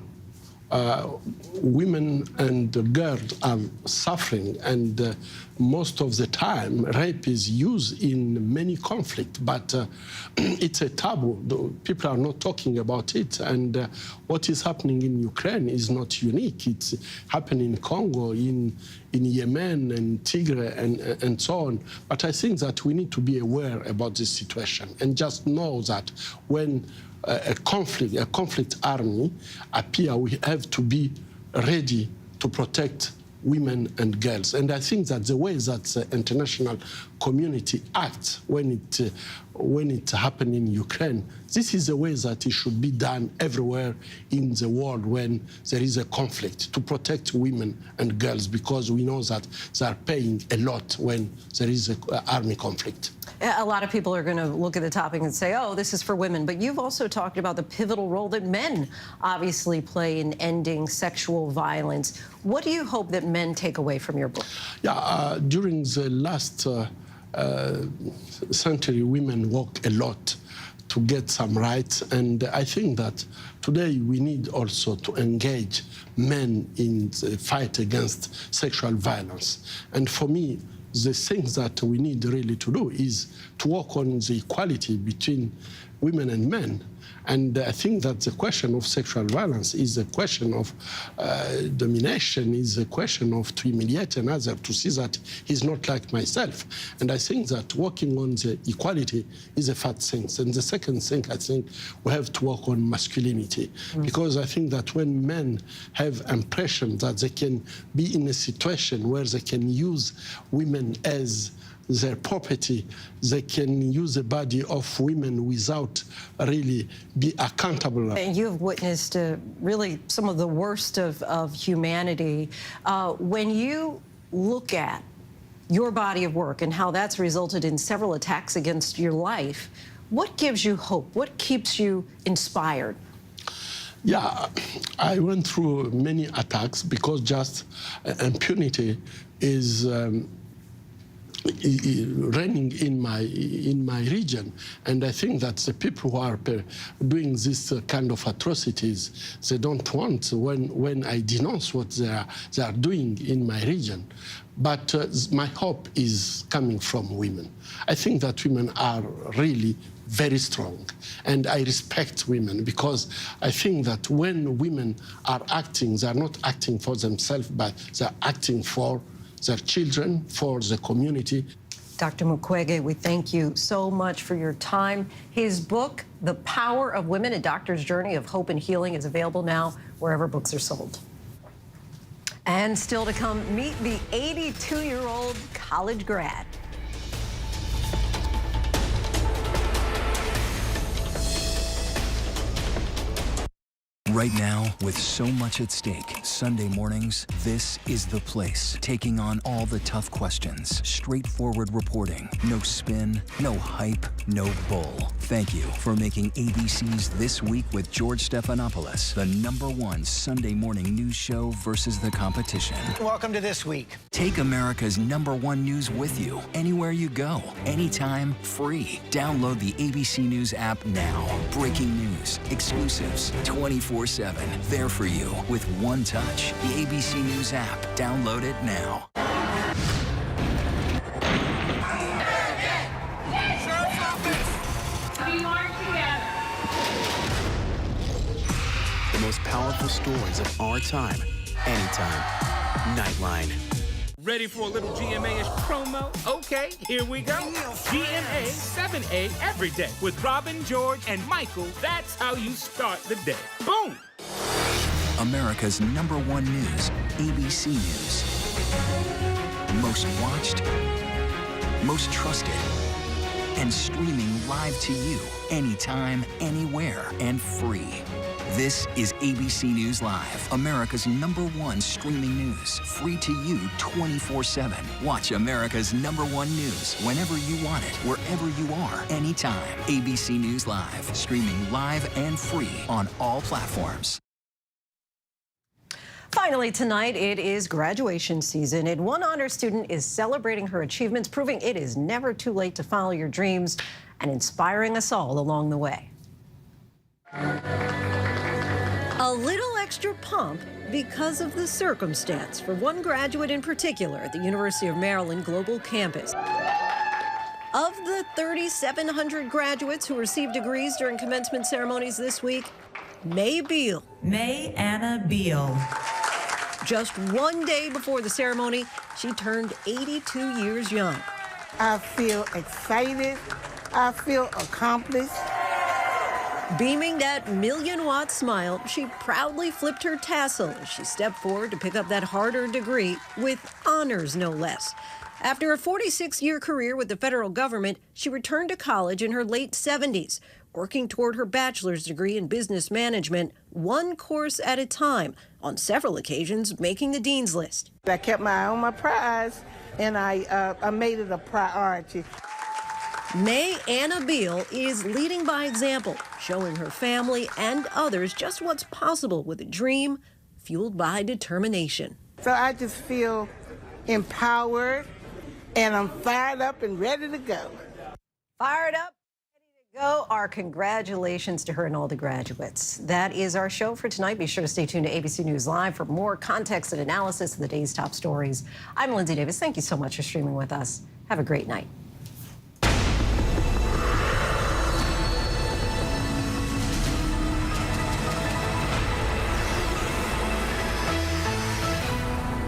women and girls are suffering, and most of the time rape is used in many conflicts, but it's a taboo. People are not talking about it, and what is happening in Ukraine is not unique. It's happening in Congo, in Yemen and Tigray and so on. But I think that we need to be aware about this situation and just know that when a conflict army appear, we have to be ready to protect women and girls. And I think that the way that the international community acts when it happened in Ukraine, this is the way that it should be done everywhere in the world when there is a conflict, to protect women and girls, because we know that they are paying a lot when there is an army conflict. A lot of people are going to look at the topic and say, oh, this is for women. But you've also talked about the pivotal role that men obviously play in ending sexual violence. What do you hope that men take away from your book? Yeah, during the last century, women worked a lot to get some rights. And I think that today we need also to engage men in the fight against sexual violence. And for me, the things that we need really to do is to work on the equality between women and men. And I think that the question of sexual violence is a question of domination, is a question of to humiliate another, to see that he's not like myself. And I think that working on the equality is a first thing. And the second thing, I think we have to work on masculinity. Because I think that when men have impression that they can be in a situation where they can use women as their property, they can use the body of women without really be accountable. And you've witnessed really some of the worst of humanity. When you look at your body of work and how that's resulted in several attacks against your life, what gives you hope? What keeps you inspired? Yeah, I went through many attacks because just impunity is reigning in my region, and I think that the people who are doing this kind of atrocities, they don't want when I denounce what they are doing in my region. But my hope is coming from women. I think that women are really very strong, and I respect women because I think that when women are acting, they are not acting for themselves, but they are acting for their children, for the community. Dr. Mukwege, we thank you so much for your time. His book, The Power of Women, A Doctor's Journey of Hope and Healing, is available now wherever books are sold. And still to come, meet the 82-year-old college grad. Right now, with so much at stake, Sunday mornings, this is the place. Taking on all the tough questions, straightforward reporting, no spin, no hype, no bull. Thank you for making ABC's This Week with George Stephanopoulos the #1 Sunday morning news show versus the competition. Welcome to This Week. Take America's #1 news with you, anywhere you go, anytime, free. Download the ABC News app now. Breaking news, exclusives, 24/7, there for you with one touch. The ABC News app. Download it now. The most powerful stories of our time, anytime. Nightline. Ready for a little GMA-ish promo? Okay, here we go. GMA 7A every day with Robin, George, and Michael. That's how you start the day. Boom! America's #1 news, ABC News. Most watched, most trusted, and streaming live to you anytime, anywhere, and free. This is ABC News Live, America's #1 streaming news, free to you 24/7. Watch America's #1 news whenever you want it, wherever you are, anytime. ABC News Live, streaming live and free on all platforms. Finally tonight, it is graduation season, and one honor student is celebrating her achievements, proving it is never too late to follow your dreams and inspiring us all along the way. A little extra pump because of the circumstance for one graduate in particular at the University of Maryland Global Campus. Of the 3,700 graduates who received degrees during commencement ceremonies this week, May Beal. May Anna Beal. Just one day before the ceremony, she turned 82 years young. I feel excited. I feel accomplished. Beaming that million-watt smile, she proudly flipped her tassel as she stepped forward to pick up that hard-earned degree with honors, no less. After a 46-year career with the federal government, she returned to college in her late 70s, working toward her bachelor's degree in business management, one course at a time, on several occasions making the dean's list. I kept my eye on my prize, and I made it a priority. May Anna Beal is leading by example, showing her family and others just what's possible with a dream fueled by determination. So I just feel empowered, and I'm fired up and ready to go. Fired up, ready to go. Our congratulations to her and all the graduates. That is our show for tonight. Be sure to stay tuned to ABC News Live for more context and analysis of the day's top stories. I'm Lindsay Davis. Thank you so much for streaming with us. Have a great night.